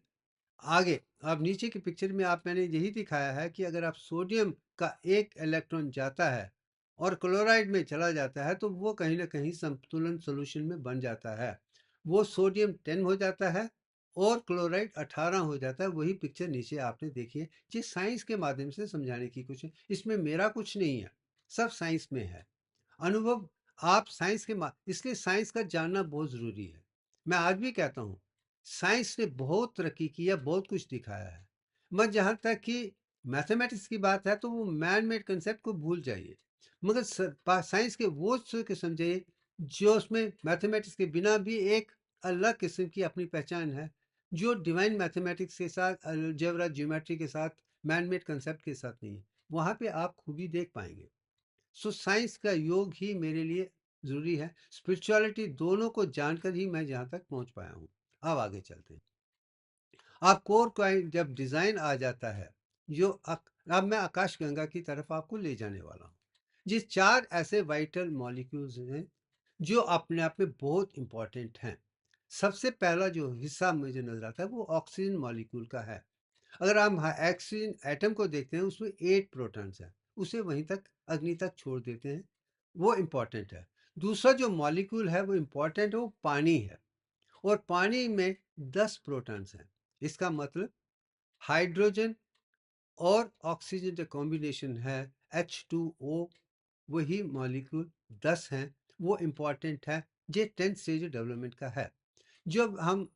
आगे आप नीचे की पिक्चर में आप मैंने यही दिखाया है कि अगर आप सोडियम का एक इलेक्ट्रॉन जाता है और क्लोराइड में चला जाता है तो वो कहीं ना कहीं संतुलन सोल्यूशन में बन जाता है, वो सोडियम 10 हो जाता है और क्लोराइड 18 हो जाता है। वही पिक्चर नीचे आपने देखी है। ये साइंस के माध्यम से समझाने की कोशिश, इसमें मेरा कुछ नहीं है, सब साइंस में है अनुभव। आप साइंस के इसलिए साइंस का जानना बहुत जरूरी है। मैं आज भी कहता हूँ साइंस ने बहुत तरक्की की है, बहुत कुछ दिखाया है, मगर जहाँ तक कि मैथमेटिक्स की बात है तो वो मैन मेड कंसेप्ट को भूल जाइए, मगर साइंस के वो के समझिए जो उसमें मैथमेटिक्स के बिना भी एक अलग किस्म की अपनी पहचान है, जो डिवाइन मैथमेटिक्स के साथ, अलजेब्रा ज्योमेट्री के साथ, मैन मेड कंसेप्ट के साथ नहीं है। वहाँ पे आप खूबी देख पाएंगे। सो साइंस का योग ही मेरे लिए ज़रूरी है, स्पिरिचुअलिटी दोनों को जानकर ही मैं यहाँ तक पहुँच पाया हूँ। अब आगे चलते हैं। आप कोर क्वाइन जब डिज़ाइन आ जाता है, जो अब मैं आकाश गंगा की तरफ आपको ले जाने वाला हूँ। जिस 4 ऐसे वाइटल मॉलिक्यूल्स हैं जो अपने आप में बहुत इंपॉर्टेंट हैं। सबसे पहला जो हिस्सा मुझे नजर आता है वो ऑक्सीजन मॉलिक्यूल का है। अगर हम ऑक्सीजन एटम को देखते हैं उसमें 8 प्रोटॉन्स हैं, उसे वहीं तक अग्नि तक छोड़ देते हैं, वो इंपॉर्टेंट है। दूसरा जो मॉलिक्यूल है वो इंपॉर्टेंट है, वो पानी है, और पानी में 10 प्रोटॉन्स हैं। इसका मतलब हाइड्रोजन और ऑक्सीजन का कॉम्बिनेशन है H2O, वही मॉलिक्यूल 10 हैं, वो इंपॉर्टेंट है। ये 10th स्टेज डेवलपमेंट का है। जब हम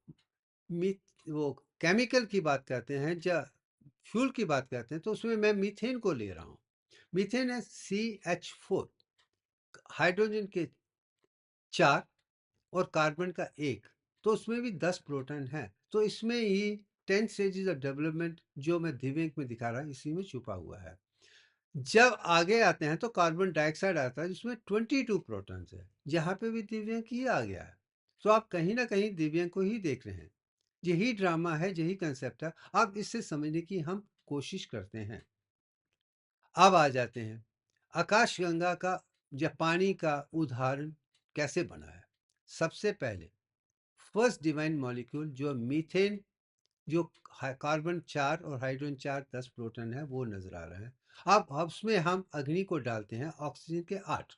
वो केमिकल की बात करते हैं या फ्यूल की बात करते हैं तो उसमें मैं मीथेन को ले रहा हूँ। मीथेन है CH4, हाइड्रोजन के 4 और कार्बन का 1, तो उसमें भी 10 प्रोटॉन है। तो इसमें ही 10 स्टेजेस ऑफ डेवलपमेंट जो मैं दिव्यांग में दिखा रहा हूँ इसी में छुपा हुआ है। जब आगे आते हैं तो कार्बन डाइऑक्साइड आता है जिसमें 22 प्रोटॉन्स है, जहाँ पे भी दिव्यांग ही आ गया है। तो आप कहीं ना कहीं दिव्यांग को ही देख रहे हैं। यही ड्रामा है, यही कंसेप्ट है। अब इससे समझने की हम कोशिश करते हैं। अब आ जाते हैं आकाशगंगा का या पानी का उदाहरण कैसे बना है। सबसे पहले फर्स्ट डिवाइन मॉलिक्यूल जो मीथेन, जो कार्बन 4 और हाइड्रोजन 4 10 प्रोटॉन है, वो नजर आ रहा है। अब उसमें हम अग्नि को डालते हैं, ऑक्सीजन के 8।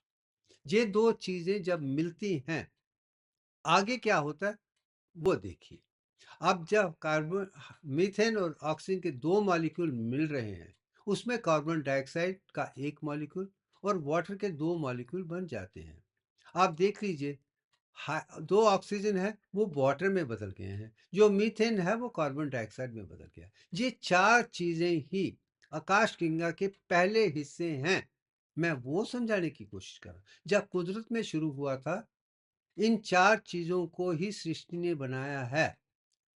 ये दो चीजें जब मिलती हैं आगे क्या होता है वो देखिए। अब जब कार्बन, मीथेन और ऑक्सीजन के दो मॉलिक्यूल मिल रहे हैं, उसमें कार्बन डाइऑक्साइड का एक मॉलिक्यूल और वाटर के दो मॉलिक्यूल बन जाते हैं। आप देख लीजिए, दो ऑक्सीजन है वो वाटर में बदल गए हैं, जो मीथेन है वो कार्बन डाइऑक्साइड में बदल गया। ये 4 चीजें ही आकाश गंगा के पहले हिस्से हैं। मैं वो समझाने की कोशिश कर रहा हूँ। जब कुदरत में शुरू हुआ था, इन 4 चीज़ों को ही सृष्टि ने बनाया है।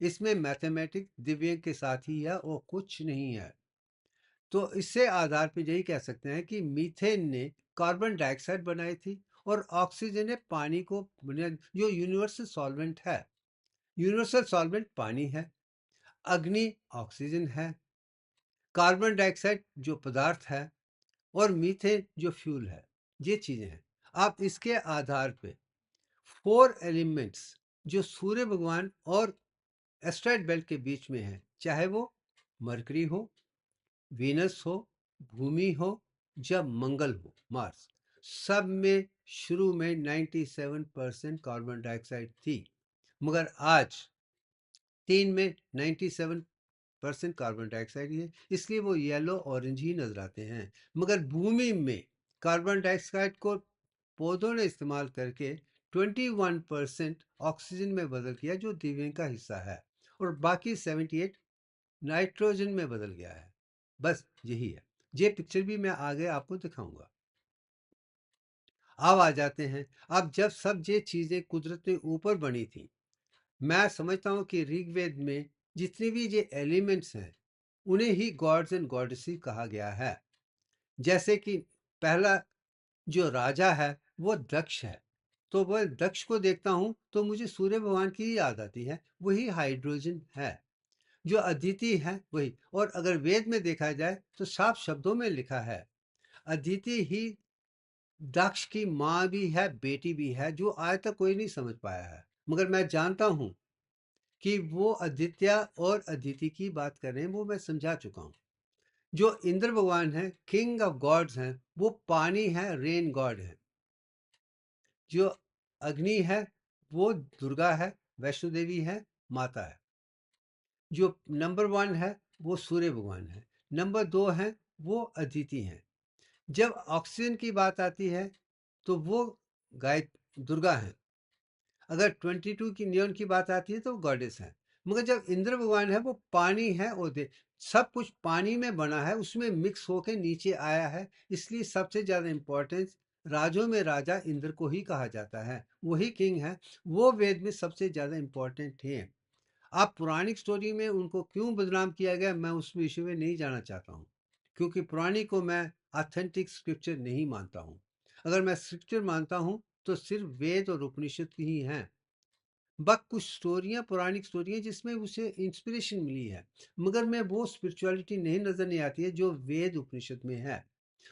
इसमें मैथमेटिक्स दिव्य के साथ ही है और कुछ नहीं है। तो इससे आधार पे यही कह सकते हैं कि मीथेन ने कार्बन डाइऑक्साइड बनाई थी और ऑक्सीजन ने पानी को जो यूनिवर्सल सॉल्वेंट है। यूनिवर्सल सॉल्वेंट पानी है, अग्नि ऑक्सीजन है, कार्बन डाइऑक्साइड जो पदार्थ है और मीथेन जो फ्यूल है। ये चीजें हैं। आप इसके आधार पे 4 एलिमेंट्स जो सूर्य भगवान और एस्ट्रॉयड बेल्ट के बीच में है, चाहे वो मरकरी हो, वीनस हो, भूमि हो या मंगल हो, मार्स, सब में शुरू में 97% कार्बन डाइऑक्साइड थी। मगर आज 3 में 97% कार्बन डाइऑक्साइड ही है, इसलिए वो येलो ऑरेंज ही नजर आते हैं। मगर भूमि में कार्बन डाइऑक्साइड को पौधों ने इस्तेमाल करके 21% ऑक्सीजन में बदल किया, जो दिव्यांग का हिस्सा है, और बाकी 78 नाइट्रोजन में बदल गया है। बस यही है। ये पिक्चर भी मैं आगे आपको दिखाऊंगा। अब आ जाते हैं, अब जब सब ये चीजें कुदरत ने ऊपर बनी थी, मैं समझता हूं कि ऋग्वेद में जितनी भी ये एलिमेंट्स हैं, उन्हें ही गॉड्स एंड गॉडेसेस कहा गया है। जैसे कि पहला जो राजा है वो दक्ष है, तो वह दक्ष को देखता हूं तो मुझे सूर्य भगवान की ही याद आती है। वही हाइड्रोजन है। जो अदिति है वही। और अगर वेद में देखा जाए तो साफ शब्दों में लिखा है, अदिति ही दक्ष की माँ भी है, बेटी भी है, जो आज तक कोई नहीं समझ पाया है। मगर मैं जानता हूं कि वो आदित्य और अदिति की बात कर रहे हैं, वो मैं समझा चुका हूं। जो इंद्र भगवान है, किंग ऑफ गॉड्स हैं, वो पानी है, रेन गॉड है। जो अग्नि है वो दुर्गा है, वैष्णो देवी है, माता है। जो नंबर 1 है वो सूर्य भगवान है। नंबर 2 है वो अदिति हैं। जब ऑक्सीजन की बात आती है तो वो गाय दुर्गा है। अगर 22 की नियॉन की बात आती है तो वो गॉडेस है। मगर जब इंद्र भगवान है वो पानी है और सब कुछ पानी में बना है, उसमें मिक्स होकर नीचे आया है। इसलिए सबसे ज्यादा इंपॉर्टेंस राजों में राजा इंद्र को ही कहा जाता है। वही किंग है। वो वेद में सबसे ज्यादा इंपॉर्टेंट है। आप पौराणिक स्टोरी में उनको क्यों बदनाम किया गया, मैं उस विषय में नहीं जाना चाहता हूँ, क्योंकि पौराणिक को मैं ऑथेंटिक स्क्रिप्चर नहीं मानता हूँ। अगर मैं स्क्रिप्चर मानता हूँ तो सिर्फ वेद और उपनिषद की ही हैं। बस कुछ स्टोरियां, पौराणिक स्टोरियां जिसमें उसे इंस्पिरेशन मिली है, मगर में वो स्पिरिचुअलिटी नहीं नजर नहीं आती है जो वेद उपनिषद में है।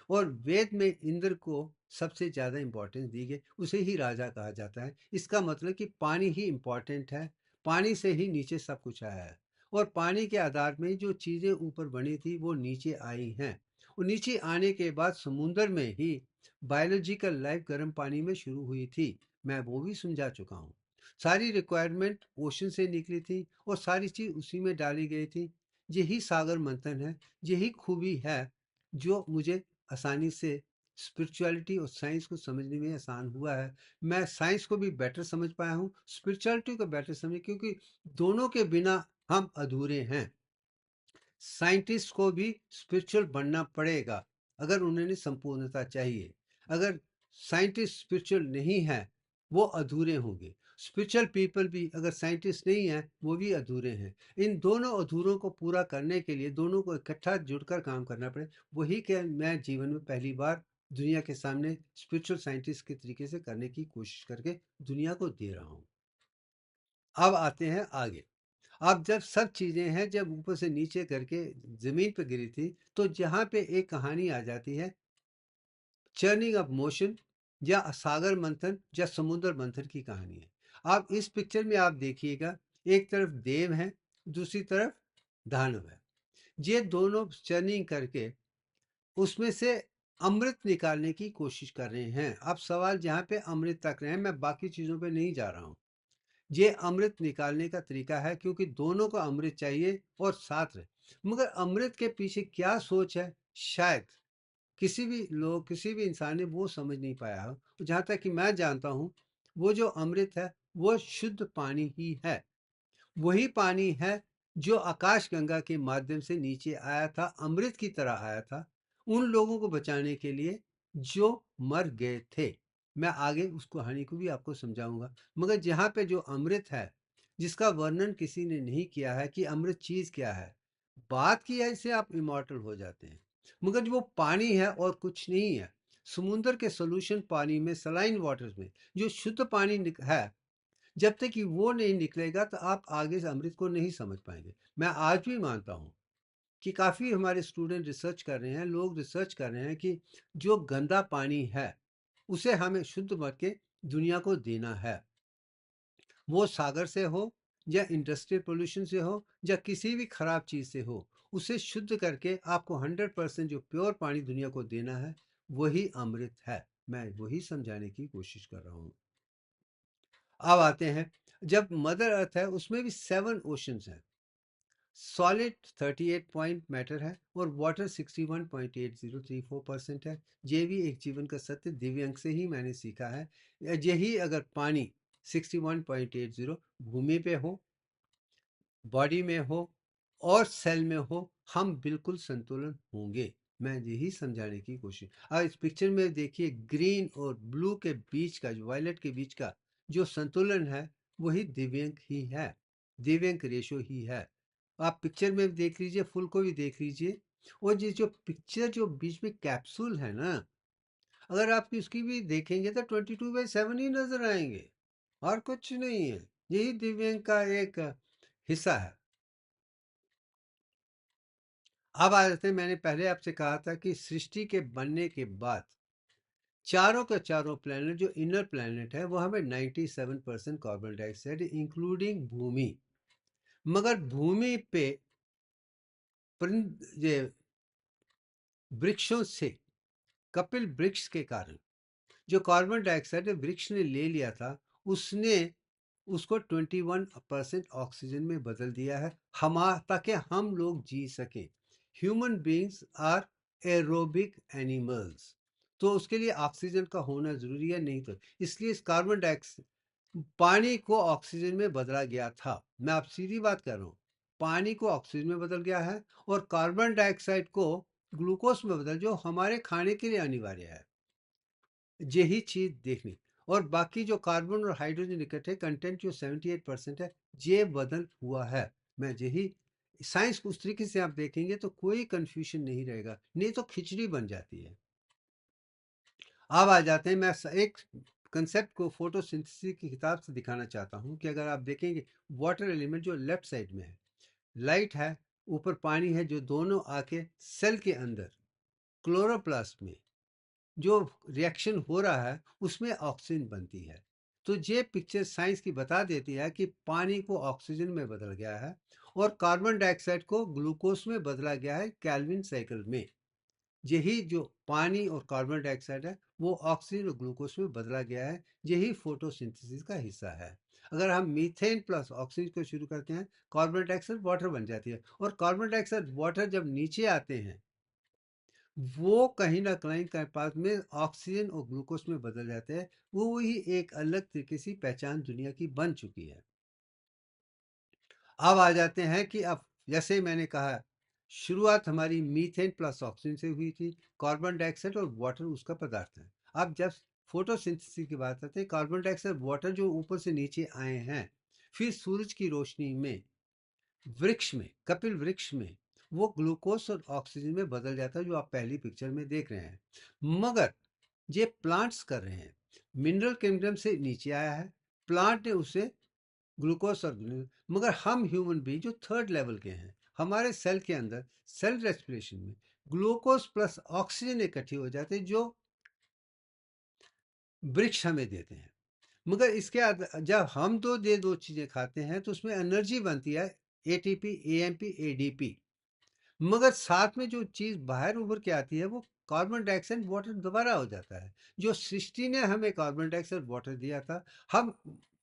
और वेद में इंद्र को सबसे ज्यादा इंपॉर्टेंस दी गई, उसे ही राजा कहा जाता है। इसका मतलब कि पानी ही इंपॉर्टेंट है। पानी से ही नीचे सब कुछ आया है, और पानी के आधार में जो चीजें ऊपर बनी थी वो नीचे आई हैं। और नीचे आने के बाद समुद्र में ही बायोलॉजिकल लाइफ गर्म पानी में शुरू हुई थी। मैं वो भी समझा चुका हूँ। सारी रिक्वायरमेंट ओशन से निकली थी और सारी चीज उसी में डाली गई थी। यही सागर मंथन है। यही खूबी है जो मुझे आसानी से स्पिरिचुअलिटी और साइंस को समझने में आसान हुआ है। मैं साइंस को भी बेटर समझ पाया हूँ, स्पिरिचुअलिटी को बेटर समझ, क्योंकि दोनों के बिना हम अधूरे हैं। साइंटिस्ट को भी स्पिरिचुअल बनना पड़ेगा अगर उन्हें संपूर्णता चाहिए। अगर साइंटिस्ट स्पिरिचुअल नहीं है वो अधूरे होंगे। स्पिरिचुअल पीपल भी अगर साइंटिस्ट नहीं है वो भी अधूरे हैं। इन दोनों अधूरों को पूरा करने के लिए दोनों को इकट्ठा जुड़कर काम करना पड़े। वही के मैं जीवन में पहली बार दुनिया के सामने स्पिरिचुअल साइंटिस्ट के तरीके से करने की कोशिश करके दुनिया को दे रहा हूँ। अब आते हैं आगे। अब जब सब चीजें हैं, जब ऊपर से नीचे करके जमीन पर गिरी थी, तो जहां पे एक कहानी आ जाती है, चर्निंग ऑफ मोशन या सागर मंथन या समुद्र मंथन की कहानी है। आप इस पिक्चर में आप देखिएगा, एक तरफ देव है, दूसरी तरफ दानव है। ये दोनों चर्निंग करके उसमें से अमृत निकालने की कोशिश कर रहे हैं। अब सवाल जहां पे अमृत तक रहे हैं, मैं बाकी चीजों पे नहीं जा रहा हूं। ये अमृत निकालने का तरीका है, क्योंकि दोनों को अमृत चाहिए और साथ रहे। मगर अमृत के पीछे क्या सोच है, शायद किसी भी इंसान ने वो समझ नहीं पाया हो। जहां तक कि मैं जानता हूं, वो जो अमृत है वो शुद्ध पानी ही है। वही पानी है जो आकाश गंगा के माध्यम से नीचे आया था, अमृत की तरह आया था, उन लोगों को बचाने के लिए जो मर गए थे। मैं आगे उस कहानी को भी आपको समझाऊँगा। मगर जहाँ पे जो अमृत है, जिसका वर्णन किसी ने नहीं किया है कि अमृत चीज़ क्या है। बात की है इससे आप इमॉर्टल हो जाते हैं। मगर जो वो पानी है और कुछ नहीं है। समुद्र के सॉल्यूशन पानी में, सलाइन वाटर्स में, जो शुद्ध पानी है, जब तक कि वो नहीं निकलेगा तो आप आगे से अमृत को नहीं समझ पाएँगे। मैं आज भी मानता हूँ कि काफ़ी हमारे स्टूडेंट रिसर्च कर रहे हैं, लोग रिसर्च कर रहे हैं कि जो गंदा पानी है, उसे हमें शुद्ध करके दुनिया को देना है। वो सागर से हो या इंडस्ट्रियल पोल्यूशन से हो या किसी भी खराब चीज़ से हो, उसे शुद्ध करके आपको 100% जो प्योर पानी दुनिया को देना है, वही अमृत है। मैं वही समझाने की कोशिश कर रहा हूँ। अब आते हैं, जब मदर अर्थ है उसमें भी 7 ओशंस हैं। सॉलिड 38 पॉइंट मैटर है और वाटर 61.8034% है। ये भी एक जीवन का सत्य दिव्यांग से ही मैंने सीखा है। यही अगर पानी 61.80 भूमि पे हो, बॉडी में हो और सेल में हो, हम बिल्कुल संतुलन होंगे। मैं यही समझाने की कोशिश। अब इस पिक्चर में देखिए, ग्रीन और ब्लू के बीच का, जो वायलेट के बीच का जो संतुलन है, वही दिव्यांग ही है। दिव्यांग रेशो ही है। आप पिक्चर में भी देख लीजिए, फुल को भी देख लीजिए। और ये जो पिक्चर जो बीच में कैप्सूल है ना, अगर आप उसकी भी देखेंगे तो 22/7 ही नजर आएंगे और कुछ नहीं है। यही दिव्यांग का एक हिस्सा है। अब आ जाते हैं, मैंने पहले आपसे कहा था कि सृष्टि के बनने के बाद चारों के चारों प्लैनेट, जो इनर प्लैनेट है, वो हमें 97% कार्बन डाइऑक्साइड, इंक्लूडिंग भूमि। मगर भूमि पे ये वृक्षों से, कपिल वृक्ष के कारण जो कार्बन डाइऑक्साइड वृक्ष ने ले लिया था, उसने उसको 21% ऑक्सीजन में बदल दिया है, हम ताकि हम लोग जी सकें। Human beings are aerobic animals, तो उसके लिए ऑक्सीजन का होना जरूरी है, नहीं तो इसलिए इस कार्बन डाइऑक्साइड, पानी को ऑक्सीजन में बदला गया था। मैं आप सीधी बात कर रहा हूँ, पानी को ऑक्सीजन में बदल गया है और कार्बन डाइऑक्साइड को ग्लूकोज में बदल, जो हमारे खाने के लिए अनिवार्य है। यही चीज देखनी। और बाकी जो कार्बन और हाइड्रोजन इकट्ठे कंटेंट जो 78% है, ये बदल हुआ है। मैं यही साइंस को उस तरीके से आप देखेंगे तो कोई कंफ्यूजन नहीं रहेगा, नहीं तो खिचड़ी बन जाती है। अब आ जाते हैं, मैं एक कंसेप्ट को फोटोसिंथेसिस की किताब से दिखाना चाहता हूं कि अगर आप देखेंगे, वाटर एलिमेंट जो लेफ्ट साइड में है, लाइट है, ऊपर पानी है, जो दोनों आके सेल के अंदर क्लोरोप्लास्ट में जो रिएक्शन हो रहा है, उसमें ऑक्सीजन बनती है। तो ये पिक्चर साइंस की बता देती है कि पानी को ऑक्सीजन में बदल गया है और कार्बन डाइऑक्साइड को ग्लूकोज में बदला गया है कैल्विन साइकिल में। यही जो पानी और कार्बन डाइऑक्साइड है, वो ऑक्सीजन और ग्लूकोज में बदला गया है। यही फोटोसिंथेसिस का हिस्सा है। अगर हम मीथेन प्लस ऑक्सीजन को शुरू करते हैं, कार्बन डाइऑक्साइड वाटर बन जाती है, और कार्बन डाइऑक्साइड वाटर जब नीचे आते हैं, वो कहीं ना कहीं के पास में ऑक्सीजन और ग्लूकोज में बदल जाते हैं। वो ही एक अलग तरीके से पहचान दुनिया की बन चुकी है। अब आ जाते हैं कि अब जैसे मैंने कहा, शुरुआत हमारी मीथेन प्लस ऑक्सीजन से हुई थी। कार्बन डाइऑक्साइड और वाटर उसका पदार्थ है। अब जब फोटोसिंथेसिस की बात आती है, कार्बन डाइऑक्साइड वाटर जो ऊपर से नीचे आए हैं, फिर सूरज की रोशनी में, वृक्ष में, कपिल वृक्ष में, वो ग्लूकोज और ऑक्सीजन में बदल जाता है, जो आप पहली पिक्चर में देख रहे हैं। मगर ये प्लांट्स कर रहे हैं, मिनरल किंगडम से नीचे आया है, प्लांट ने उसे ग्लूकोज और मगर हम ह्यूमन बीइंग जो थर्ड लेवल के हैं, हमारे सेल के अंदर, सेल रेस्पिरेशन में ग्लूकोज प्लस ऑक्सीजन इकट्ठी हो जाते हैं, जो वृक्ष हमें देते हैं। मगर इसके जब हम दो चीजें खाते हैं तो उसमें एनर्जी बनती है, एटीपी, एएमपी, एडीपी। मगर साथ में जो चीज बाहर उभर के आती है, वो कार्बन डाइऑक्साइड वाटर दोबारा हो जाता है। जो सृष्टि ने हमें कार्बन डाइऑक्साइड वाटर दिया था, हम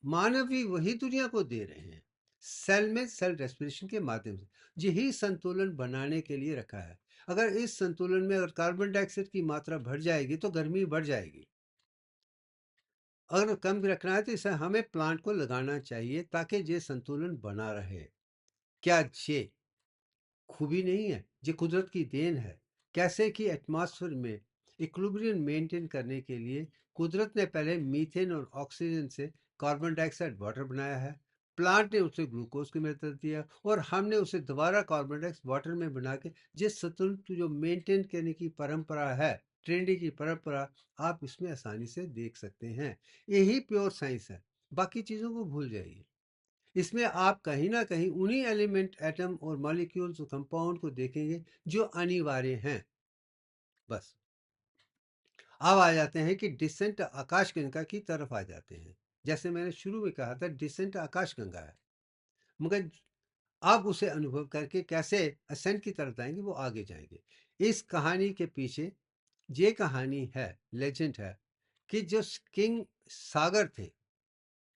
मानव भी वही दुनिया को दे रहे हैं, सेल में, सेल रेस्पिरेशन के माध्यम से। यही संतुलन बनाने के लिए रखा है। अगर इस संतुलन में अगर कार्बन डाइऑक्साइड की मात्रा बढ़ जाएगी तो गर्मी बढ़ जाएगी। अगर कम रखना है तो इसे हमें प्लांट को लगाना चाहिए ताकि ये संतुलन बना रहे। क्या ये खूबी नहीं है? ये कुदरत की देन है। कैसे कि एटमॉस्फेयर में इक्विलिब्रियम मेंटेन करने के लिए कुदरत ने पहले मीथेन और ऑक्सीजन से कार्बन डाइऑक्साइड वाटर बनाया है, प्लांट ने उसे ग्लूकोज की मदद दिया और हमने उसे दोबारा कार्बन डाइऑक्साइड वाटर में बना के जिस संतुलन जो मेंटेन करने की परंपरा है, ट्रेंडी की परंपरा, आप इसमें आसानी से देख सकते हैं। यही प्योर साइंस है, बाकी चीज़ों को भूल जाइए। इसमें आप कहीं ना कहीं उन्हीं एलिमेंट, एटम और मॉलिक्यूल्स और कंपाउंड को देखेंगे जो अनिवार्य हैं। बस अब आ जाते हैं कि डिसेंट आकाशगंगा की तरफ आ जाते हैं। जैसे मैंने शुरू में कहा था, डिसेंट आकाशगंगा है, मगर आप उसे अनुभव करके कैसे असेंट की तरफ जाएंगे, वो आगे जाएंगे। इस कहानी के पीछे ये कहानी है, लेजेंड है, कि जो किंग सागर थे,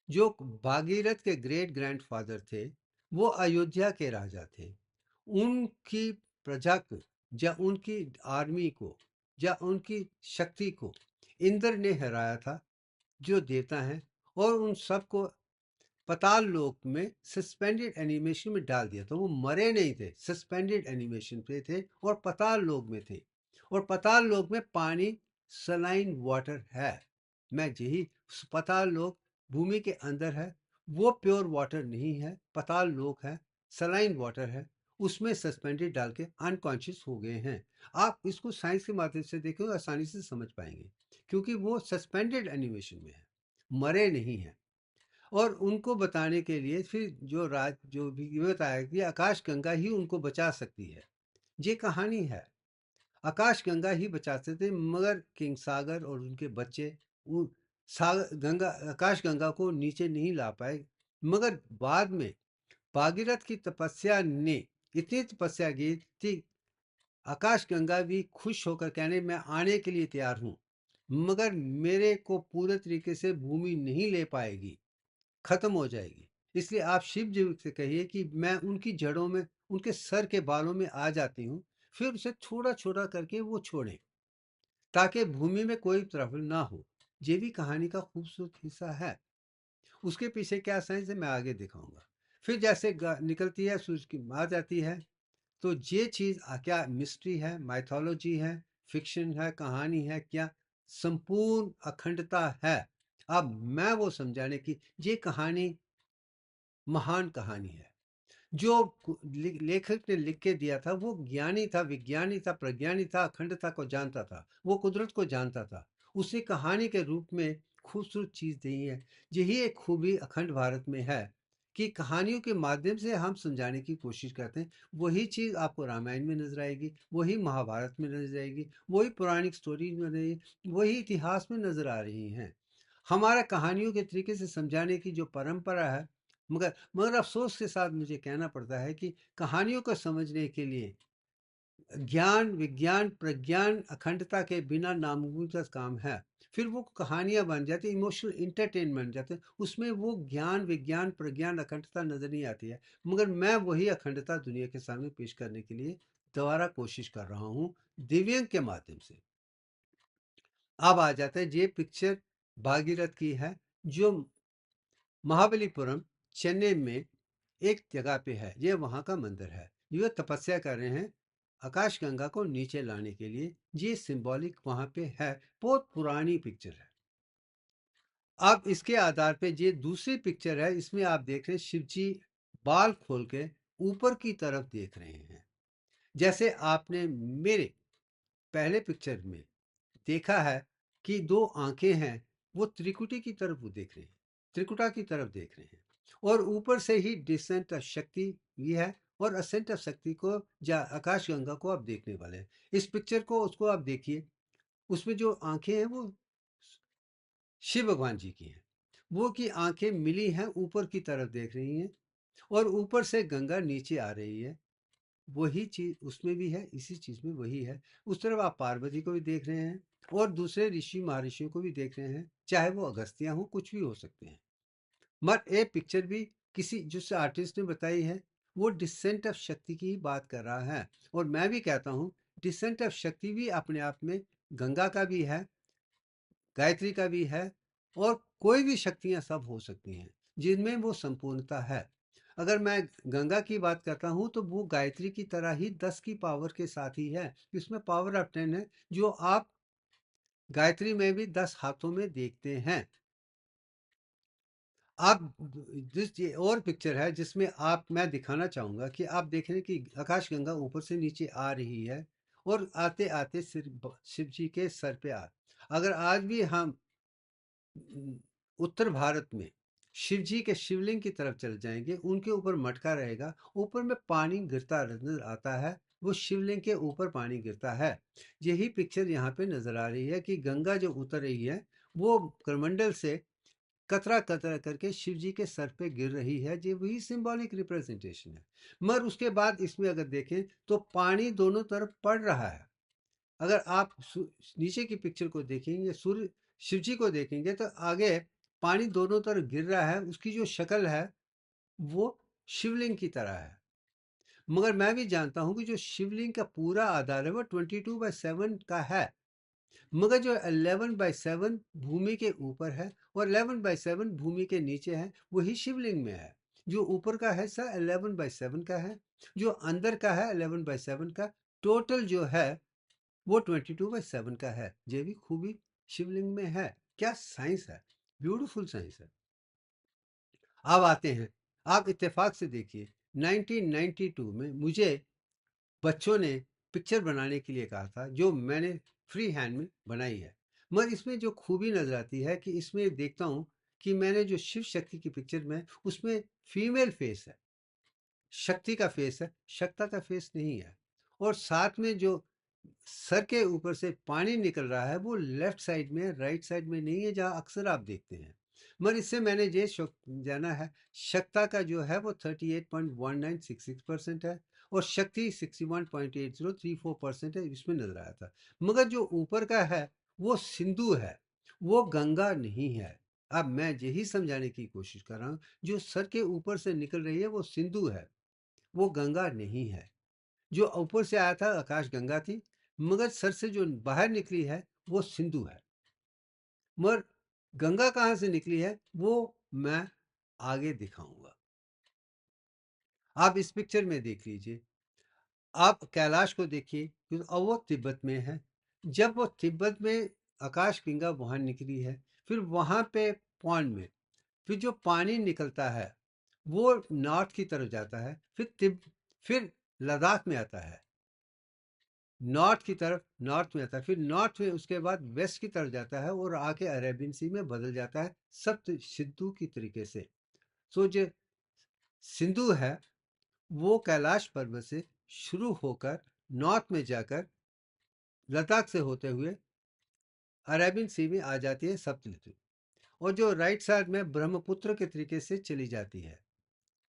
जो भागीरथ के ग्रेट ग्रैंडफादर थे, वो अयोध्या के राजा थे। उनकी प्रजा को या उनकी आर्मी को या उनकी शक्ति को इंद्र ने हराया था, जो देवता हैं, और उन सबको पाताल लोक में सस्पेंडेड एनिमेशन में डाल दिया। तो वो मरे नहीं थे, सस्पेंडेड एनिमेशन पे थे और पाताल लोक में थे। और पाताल लोक में पानी, सलाइन वाटर है। मैं यही, पाताल लोक भूमि के अंदर है, वो प्योर वाटर नहीं है, पाताल लोक है, सलाइन वाटर है, उसमें सस्पेंडेड डाल के अनकॉन्शियस हो गए हैं। आप इसको साइंस के माध्यम से देखें, आसानी से समझ पाएंगे, क्योंकि वो सस्पेंडेड एनिमेशन में है, मरे नहीं है। और उनको बताने के लिए फिर जो भी ये बताया कि आकाश गंगा ही उनको बचा सकती है, ये कहानी है। आकाश गंगा ही बचाते थे, मगर किंग सागर और उनके बच्चे आकाश गंगा को नीचे नहीं ला पाए। मगर बाद में भागीरथ की तपस्या ने इतनी तपस्या की थी, आकाश गंगा भी खुश होकर कहने, मैं आने के लिए तैयार हूँ, मगर मेरे को पूरे तरीके से भूमि नहीं ले पाएगी, खत्म हो जाएगी। इसलिए आप शिव जी से कहिए कि मैं उनकी जड़ों में, उनके सर के बालों में आ जाती हूँ, फिर उसे थोड़ा छोटा करके वो छोड़ें, ताकि भूमि में कोई ट्रबल ना हो। ये भी कहानी का खूबसूरत हिस्सा है। उसके पीछे क्या साइंस है, मैं आगे दिखाऊंगा। फिर जैसे निकलती है, सूरज की आ जाती है, तो ये चीज़ क्या मिस्ट्री है, माइथोलॉजी है, फिक्शन है, कहानी है, क्या संपूर्ण अखंडता है। अब मैं वो समझाने की, ये कहानी महान कहानी है। जो लेखक ने लिख के दिया था, वो ज्ञानी था, विज्ञानी था, प्रज्ञानी था, अखंडता को जानता था, वो कुदरत को जानता था। उसे कहानी के रूप में खूबसूरत चीज़ दी है। यही एक खूबी अखंड भारत में है कि कहानियों के माध्यम से हम समझाने की कोशिश करते हैं। वही चीज़ आपको रामायण में नजर आएगी, वही महाभारत में नजर आएगी, वही पौराणिक स्टोरी में नहीं, वही इतिहास में नजर आ रही हैं। हमारा कहानियों के तरीके से समझाने की जो परंपरा है, मगर मगर अफसोस के साथ मुझे कहना पड़ता है कि कहानियों को समझने के लिए ज्ञान, विज्ञान, प्रज्ञान, अखंडता के बिना नामुमकिन का काम है। फिर वो कहानियां बन जाती, इमोशनल इंटरटेनमेंट जाते, उसमें वो ज्ञान, विज्ञान, प्रज्ञान, अखंडता नजर नहीं आती है। मगर मैं वही अखंडता दुनिया के सामने पेश करने के लिए दोबारा कोशिश कर रहा हूँ, दिव्यांग के माध्यम से। अब आ जाता है, ये पिक्चर भागीरथ की है, जो महाबलीपुरम, चेन्नई में एक जगह पे है। ये वहाँ का मंदिर है। ये तपस्या कर रहे हैं आकाश गंगा को नीचे लाने के लिए। ये सिंबॉलिक वहाँ पे है। बहुत पुरानी पिक्चर है। अब इसके आधार पे ये दूसरी पिक्चर है, इसमें आप देख रहे हैं शिव जी बाल खोल के ऊपर की तरफ देख रहे हैं। जैसे आपने मेरे पहले पिक्चर में देखा है कि दो आंखें हैं, वो त्रिकुटी की तरफ वो देख रहे हैं, त्रिकुटा की तरफ देख रहे हैं। और ऊपर से ही डिसेंट ऑफ शक्ति भी है, और असेंट ऑफ शक्ति को या आकाश गंगा को आप देखने वाले हैं। इस पिक्चर को, उसको आप देखिए, उसमें जो आंखें हैं वो शिव भगवान जी की हैं। वो की आंखें मिली हैं, ऊपर की तरफ देख रही हैं, और ऊपर से गंगा नीचे आ रही है। वही चीज उसमें भी है, इसी चीज में वही है। उस तरफ आप पार्वती को भी देख रहे हैं, और दूसरे ऋषि महर्षियों को भी देख रहे हैं, चाहे वो अगस्त्या हो, कुछ भी हो सकते हैं। मगर ये पिक्चर भी किसी जिस आर्टिस्ट ने बताई है, वो डिसेंट ऑफ शक्ति की ही बात कर रहा है। और मैं भी कहता हूँ, डिसेंट ऑफ शक्ति भी अपने आप में गंगा का भी है, गायत्री का भी है, और कोई भी शक्तियां सब हो सकती हैं जिनमें वो संपूर्णता है। अगर मैं गंगा की बात करता हूं, तो वो गायत्री की तरह ही 10 की पावर के साथ ही है। इसमें पावर ऑफ 10 है, जो आप गायत्री में भी 10 हाथों में देखते हैं। आप ये और पिक्चर है जिसमें आप मैं दिखाना चाहूँगा कि आप देख रहे हैं कि आकाशगंगा ऊपर से नीचे आ रही है और आते-आते शिव जी के सर पे अगर आज भी हम उत्तर भारत में शिव जी के शिवलिंग की तरफ चले जाएंगे, उनके ऊपर मटका रहेगा, ऊपर में पानी गिरता नजर आता है, वो शिवलिंग के ऊपर पानी गिरता है। यही पिक्चर यहाँ पे नजर आ रही है कि गंगा जो उतर रही है वो करमंडल से कतरा कतरा करके शिव जी के सर पे गिर रही है। ये वही सिंबॉलिक रिप्रेजेंटेशन है। मगर उसके बाद इसमें अगर देखें तो पानी दोनों तरफ पड़ रहा है। अगर आप नीचे की पिक्चर को देखेंगे, सूर्य शिव जी को देखेंगे तो आगे पानी दोनों तरफ गिर रहा है, उसकी जो शक्ल है वो शिवलिंग की तरह है। मगर मैं भी जानता हूं कि जो शिवलिंग का पूरा आधार है वो 22/7 का है, मगर जो 11/7 भूमि के ऊपर है और 11/7 भूमि के नीचे है, वही शिवलिंग में है। जो ऊपर का हिस्सा 11/7 का है, जो अंदर का है 11/7 का, टोटल जो है वो 22/7 का है। ये भी खूबी शिवलिंग में है। क्या साइंस है, ब्यूटीफुल साइंस है। अब आते हैं, आप इत्तेफाक से देखिए 1992 में मुझे बच्चों ने पिक्चर बनाने के लिए कहा था, जो मैंने फ्री हैंड में बनाई है। मगर इसमें जो खूबी नजर आती है कि इसमें देखता हूं कि मैंने जो शिव शक्ति की पिक्चर में, उसमें फीमेल फेस है, शक्ति का फेस है, शक्ता का फेस नहीं है। और साथ में जो सर के ऊपर से पानी निकल रहा है वो लेफ्ट साइड में, राइट साइड में नहीं है जहां अक्सर आप देखते हैं। मगर इससे मैंने ये जाना है, शक्ता का जो है वो 38.1966% है और शक्ति 61.8034% है, इसमें नजर आया था। मगर जो ऊपर का है वो सिंधु है, वो गंगा नहीं है। अब मैं यही समझाने की कोशिश कर रहा हूं, जो सर के ऊपर से निकल रही है वो सिंधु है, वो गंगा नहीं है। जो ऊपर से आया था आकाश गंगा थी, मगर सर से जो बाहर निकली है वो सिंधु है। मगर गंगा कहाँ से निकली है वो मैं आगे दिखाऊंगा। आप इस पिक्चर में देख लीजिए, आप कैलाश को देखिए क्योंकि अब वो तिब्बत में है। जब वो तिब्बत में आकाश गंगा वहां निकली है, फिर वहां पे पॉन्ड में फिर जो पानी निकलता है वो नॉर्थ की तरफ जाता है, फिर लद्दाख में आता है, नॉर्थ की तरफ, नॉर्थ में आता है, फिर नॉर्थ में उसके बाद वेस्ट की तरफ जाता है और आके अरेबियन सी में बदल जाता है, सप्त सिंधु की तरीके से। सो जो सिंधु है वो कैलाश पर्वत से शुरू होकर नॉर्थ में जाकर लद्दाख से होते हुए अरेबियन सी में आ जाती है, सप्तलित, और जो राइट साइड में ब्रह्मपुत्र के तरीके से चली जाती है।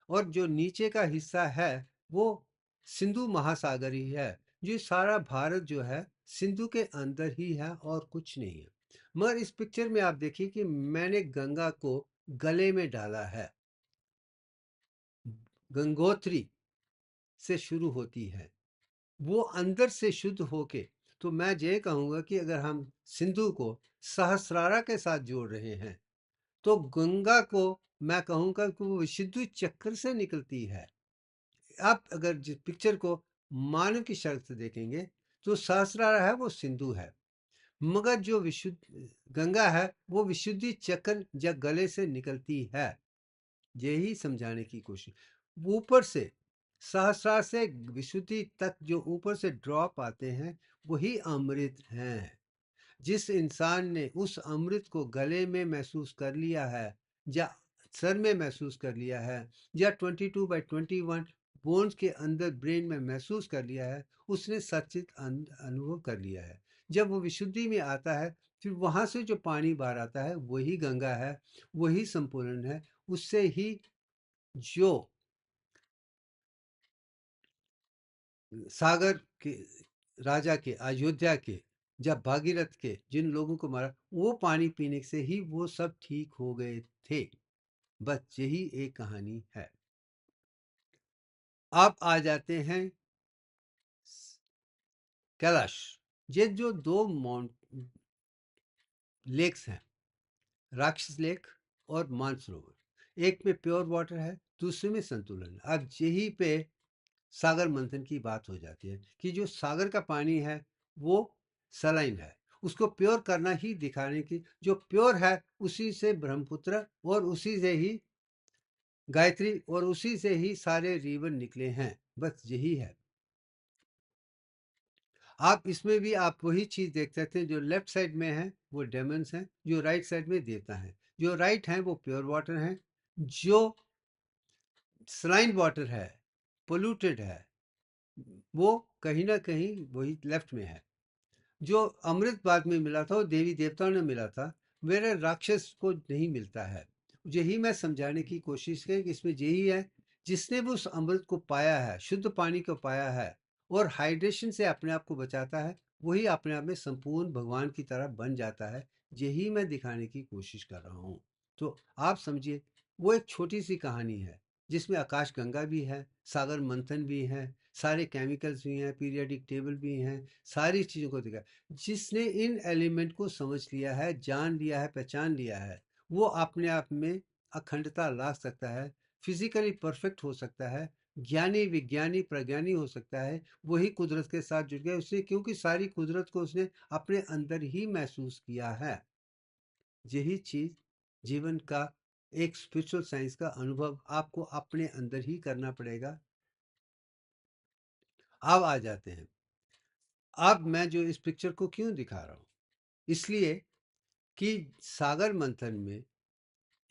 और जो नीचे का हिस्सा है वो सिंधु महासागर ही है। जो सारा भारत जो है सिंधु के अंदर ही है और कुछ नहीं है। मगर इस पिक्चर में आप देखिए कि मैंने गंगा को गले में डाला है, गंगोत्री से शुरू होती है, वो अंदर से शुद्ध होके। तो मैं ये कहूंगा कि अगर हम सिंधु को सहस्रारा के साथ जोड़ रहे हैं तो गंगा को मैं कहूंगा कि वो विशुद्धि चक्र से निकलती है। आप अगर जिस पिक्चर को मानव की शर्त से देखेंगे तो सहस्रारा है वो सिंधु है, मगर जो विशुद्ध गंगा है वो विशुद्धि चक्र या गले से निकलती है। यही समझाने की कोशिश, ऊपर से सहस्रार से विशुद्धि तक जो ऊपर से ड्रॉप आते हैं वही अमृत हैं। जिस इंसान ने उस अमृत को गले में महसूस कर लिया है या सर में महसूस कर लिया है या 22/21 बोन्स के अंदर ब्रेन में महसूस कर लिया है, उसने सचित अनुभव कर लिया है। जब वो विशुद्धि में आता है फिर वहां से जो पानी बाहर आता है वही गंगा है, वही संपूर्ण है। उससे ही जो सागर के राजा के, अयोध्या के, जब भागीरथ के जिन लोगों को मारा, वो पानी पीने से ही वो सब ठीक हो गए थे। बस यही एक कहानी है। आप आ जाते हैं कैलाश। ये जो दो माउंट लेक्स हैं, राक्षस लेक और मानसरोवर, एक में प्योर वाटर है, दूसरे में संतुलन है। अब यही पे सागर मंथन की बात हो जाती है कि जो सागर का पानी है वो सलाइन है, उसको प्योर करना ही दिखाने की, जो प्योर है उसी से ब्रह्मपुत्र और उसी से ही गायत्री और उसी से ही सारे रिवर निकले हैं, बस यही है। आप इसमें भी आप वही चीज देख सकते हैं, जो लेफ्ट साइड में है वो डेमन्स हैं, जो राइट साइड में देवता है। जो राइट है वो प्योर वाटर है, जो सलाइन वाटर है, पोल्यूटेड है, वो कहीं ना कहीं वही लेफ्ट में है। जो अमृत बाद में मिला था वो देवी देवताओं ने मिला था, मेरे राक्षस को नहीं मिलता है। यही मैं समझाने की कोशिश की कि इसमें यही है, जिसने भी उस अमृत को पाया है, शुद्ध पानी को पाया है और हाइड्रेशन से अपने आप को बचाता है, वही अपने आप में संपूर्ण भगवान की तरह बन जाता है। यही मैं दिखाने की कोशिश कर रहा हूँ। तो आप समझिए, वो एक छोटी सी कहानी है जिसमें आकाश गंगा भी है, सागर मंथन भी है, सारे केमिकल्स भी हैं, पीरियोडिक टेबल भी हैं, सारी चीज़ों को देखा। जिसने इन एलिमेंट को समझ लिया है, जान लिया है, पहचान लिया है, वो अपने आप में अखंडता ला सकता है, फिजिकली परफेक्ट हो सकता है, ज्ञानी विज्ञानी प्रज्ञानी हो सकता है। वही कुदरत के साथ जुड़ गया उसने, क्योंकि सारी कुदरत को उसने अपने अंदर ही महसूस किया है। यही चीज जीवन का एक स्पिरिचुअल साइंस का अनुभव आपको अपने अंदर ही करना पड़ेगा। अब आ जाते हैं, अब मैं जो इस पिक्चर को क्यों दिखा रहा हूं, इसलिए कि सागर मंथन में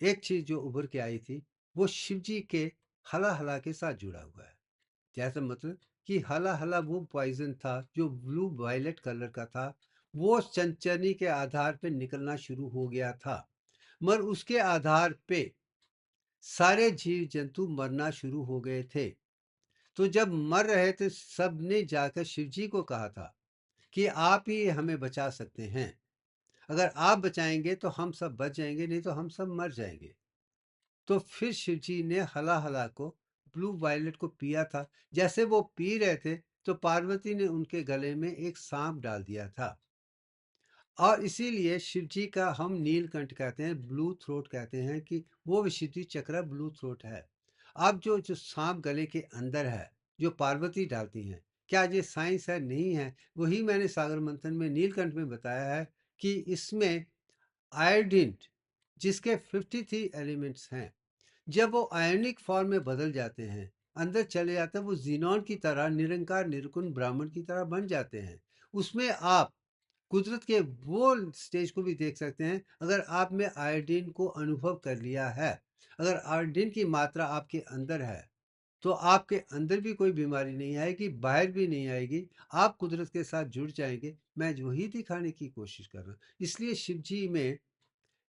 एक चीज जो उभर के आई थी, वो शिव जी के हला हला के साथ जुड़ा हुआ है। जैसा मतलब कि हला हला वो पॉइजन था जो ब्लू वायलेट कलर का था, वो चंचनी के आधार पे निकलना शुरू हो गया था, मगर उसके आधार पे सारे जीव जंतु मरना शुरू हो गए थे। तो जब मर रहे थे, सब ने जाकर शिव जी को कहा था कि आप ही हमें बचा सकते हैं, अगर आप बचाएंगे तो हम सब बच जाएंगे, नहीं तो हम सब मर जाएंगे। तो फिर शिव जी ने हला हला को, ब्लू वायलेट को पिया था। जैसे वो पी रहे थे तो पार्वती ने उनके गले में एक सांप डाल दिया था, और इसीलिए शिव जी का हम नीलकंठ कहते हैं, ब्लू थ्रोट कहते हैं, कि वो विशुद्धि चक्र ब्लू थ्रोट है। अब जो जो सांप गले के अंदर है, जो पार्वती डालती हैं, क्या ये साइंस है? नहीं है। वही मैंने सागर मंथन में नीलकंठ में बताया है कि इसमें आयोडीन, जिसके 53 एलिमेंट्स हैं, जब वो आयनिक फॉर्म में बदल जाते हैं, अंदर चले जाते हैं, वो जीनॉन की तरह निरंकार निर्गुण ब्राह्मण की तरह बन जाते हैं। उसमें आप कुदरत के वो स्टेज को भी देख सकते हैं। अगर आप में आयोडीन को अनुभव कर लिया है, अगर आयोडीन की मात्रा आपके अंदर है, तो आपके अंदर भी कोई बीमारी नहीं आएगी, बाहर भी नहीं आएगी, आप कुदरत के साथ जुड़ जाएंगे। मैं वही दिखाने की कोशिश कर रहा हूँ। इसलिए शिव जी में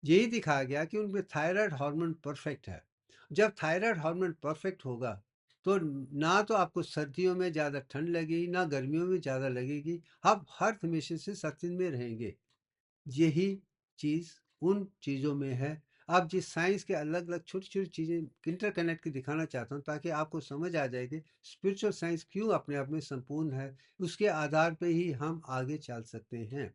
यही दिखाया गया कि उनमें थायराइड हार्मोन परफेक्ट है। जब थायराइड हार्मोन परफेक्ट होगा, तो ना तो आपको सर्दियों में ज़्यादा ठंड लगेगी, ना गर्मियों में ज़्यादा लगेगी, आप हर हमेशा से सत्य में रहेंगे। यही चीज़ उन चीज़ों में है। अब जिस साइंस के अलग अलग छोटी छोटी चीज़ें इंटरकनेक्ट की दिखाना चाहता हूँ, ताकि आपको समझ आ जाए कि स्पिरिचुअल साइंस क्यों अपने आप में संपूर्ण है। उसके आधार पे ही हम आगे चल सकते हैं।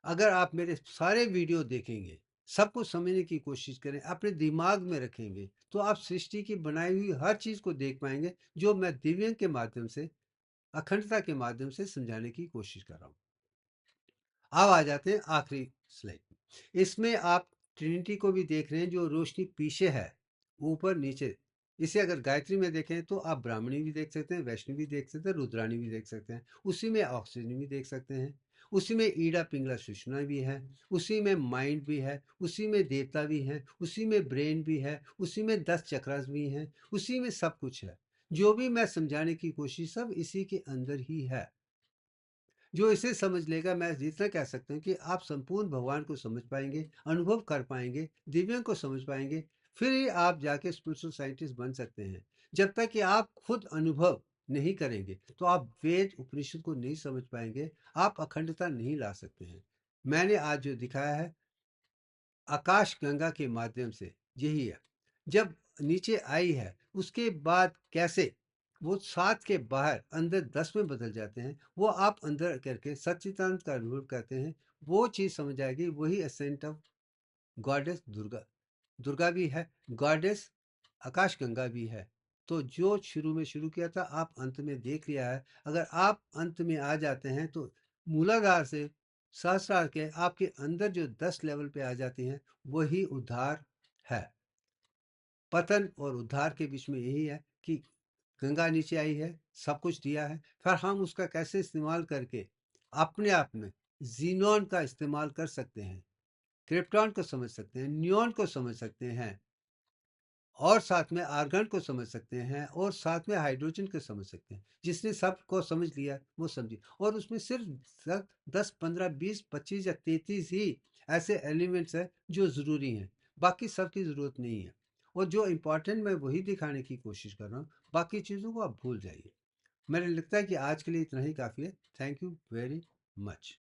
अगर आप मेरे सारे वीडियो देखेंगे, सब कुछ समझने की कोशिश करें, अपने दिमाग में रखेंगे, तो आप सृष्टि की बनाई हुई हर चीज को देख पाएंगे, जो मैं दिव्यांग के माध्यम से, अखंडता के माध्यम से समझाने की कोशिश कर रहा हूँ। अब आ जाते हैं आखिरी स्लाइड। इसमें आप ट्रिनिटी को भी देख रहे हैं, जो रोशनी पीछे है, ऊपर नीचे। इसे अगर गायत्री में देखें तो आप ब्राह्मणी भी देख सकते हैं, वैष्णवी भी देख सकते हैं, रुद्राणी भी देख सकते हैं, उसी में ऑक्सीजन भी देख सकते हैं, उसी में ईड़ा पिंगला सुषुम्ना भी है, उसी में माइंड भी है, उसी में देवता भी है, उसी में ब्रेन भी है, उसी में 10 चक्रास भी हैं, उसी में सब कुछ है। जो भी मैं समझाने की कोशिश, सब इसी के अंदर ही है। जो इसे समझ लेगा, मैं जितना कह सकता हूँ कि आप संपूर्ण भगवान को समझ पाएंगे, अनुभव कर पाएंगे, दिव्यांग को समझ पाएंगे, फिर ही आप जाके स्पिरिचुअल साइंटिस्ट बन सकते हैं। जब तक कि आप खुद अनुभव नहीं करेंगे, तो आप वेद उपनिषद को नहीं समझ पाएंगे, आप अखंडता नहीं ला सकते हैं। मैंने आज जो दिखाया है आकाश गंगा के माध्यम से, यही है। जब नीचे आई है, उसके बाद कैसे वो 7 के बाहर अंदर 10 में बदल जाते हैं, वो आप अंदर करके सच्चिदानंद का अनुभव करते हैं, वो चीज़ समझ आएगी। वही ascent of goddess Durga, Durga भी है, गॉडेस आकाश गंगा भी है। तो जो शुरू में शुरू किया था, आप अंत में देख लिया है। अगर आप अंत में आ जाते हैं, तो मूलाधार से सहस्रार के आपके अंदर जो 10 लेवल पे आ जाती हैं, वही उद्धार है। पतन और उद्धार के बीच में यही है कि गंगा नीचे आई है, सब कुछ दिया है, फिर हम उसका कैसे इस्तेमाल करके अपने आप में ज़ीनॉन का इस्तेमाल कर सकते हैं, क्रिप्टॉन को समझ सकते हैं, नियॉन को समझ सकते हैं, और साथ में आर्गन को समझ सकते हैं, और साथ में हाइड्रोजन को समझ सकते हैं। जिसने सबको समझ लिया वो समझी, और उसमें सिर्फ 10 15 20 25 या 33 ही ऐसे एलिमेंट्स हैं जो ज़रूरी हैं, बाकी सब की ज़रूरत नहीं है। और जो इम्पोर्टेंट मैं वही दिखाने की कोशिश कर रहा हूँ, बाकी चीज़ों को आप भूल जाइए। मुझे लगता है कि आज के लिए इतना ही काफ़ी है। Thank you very much.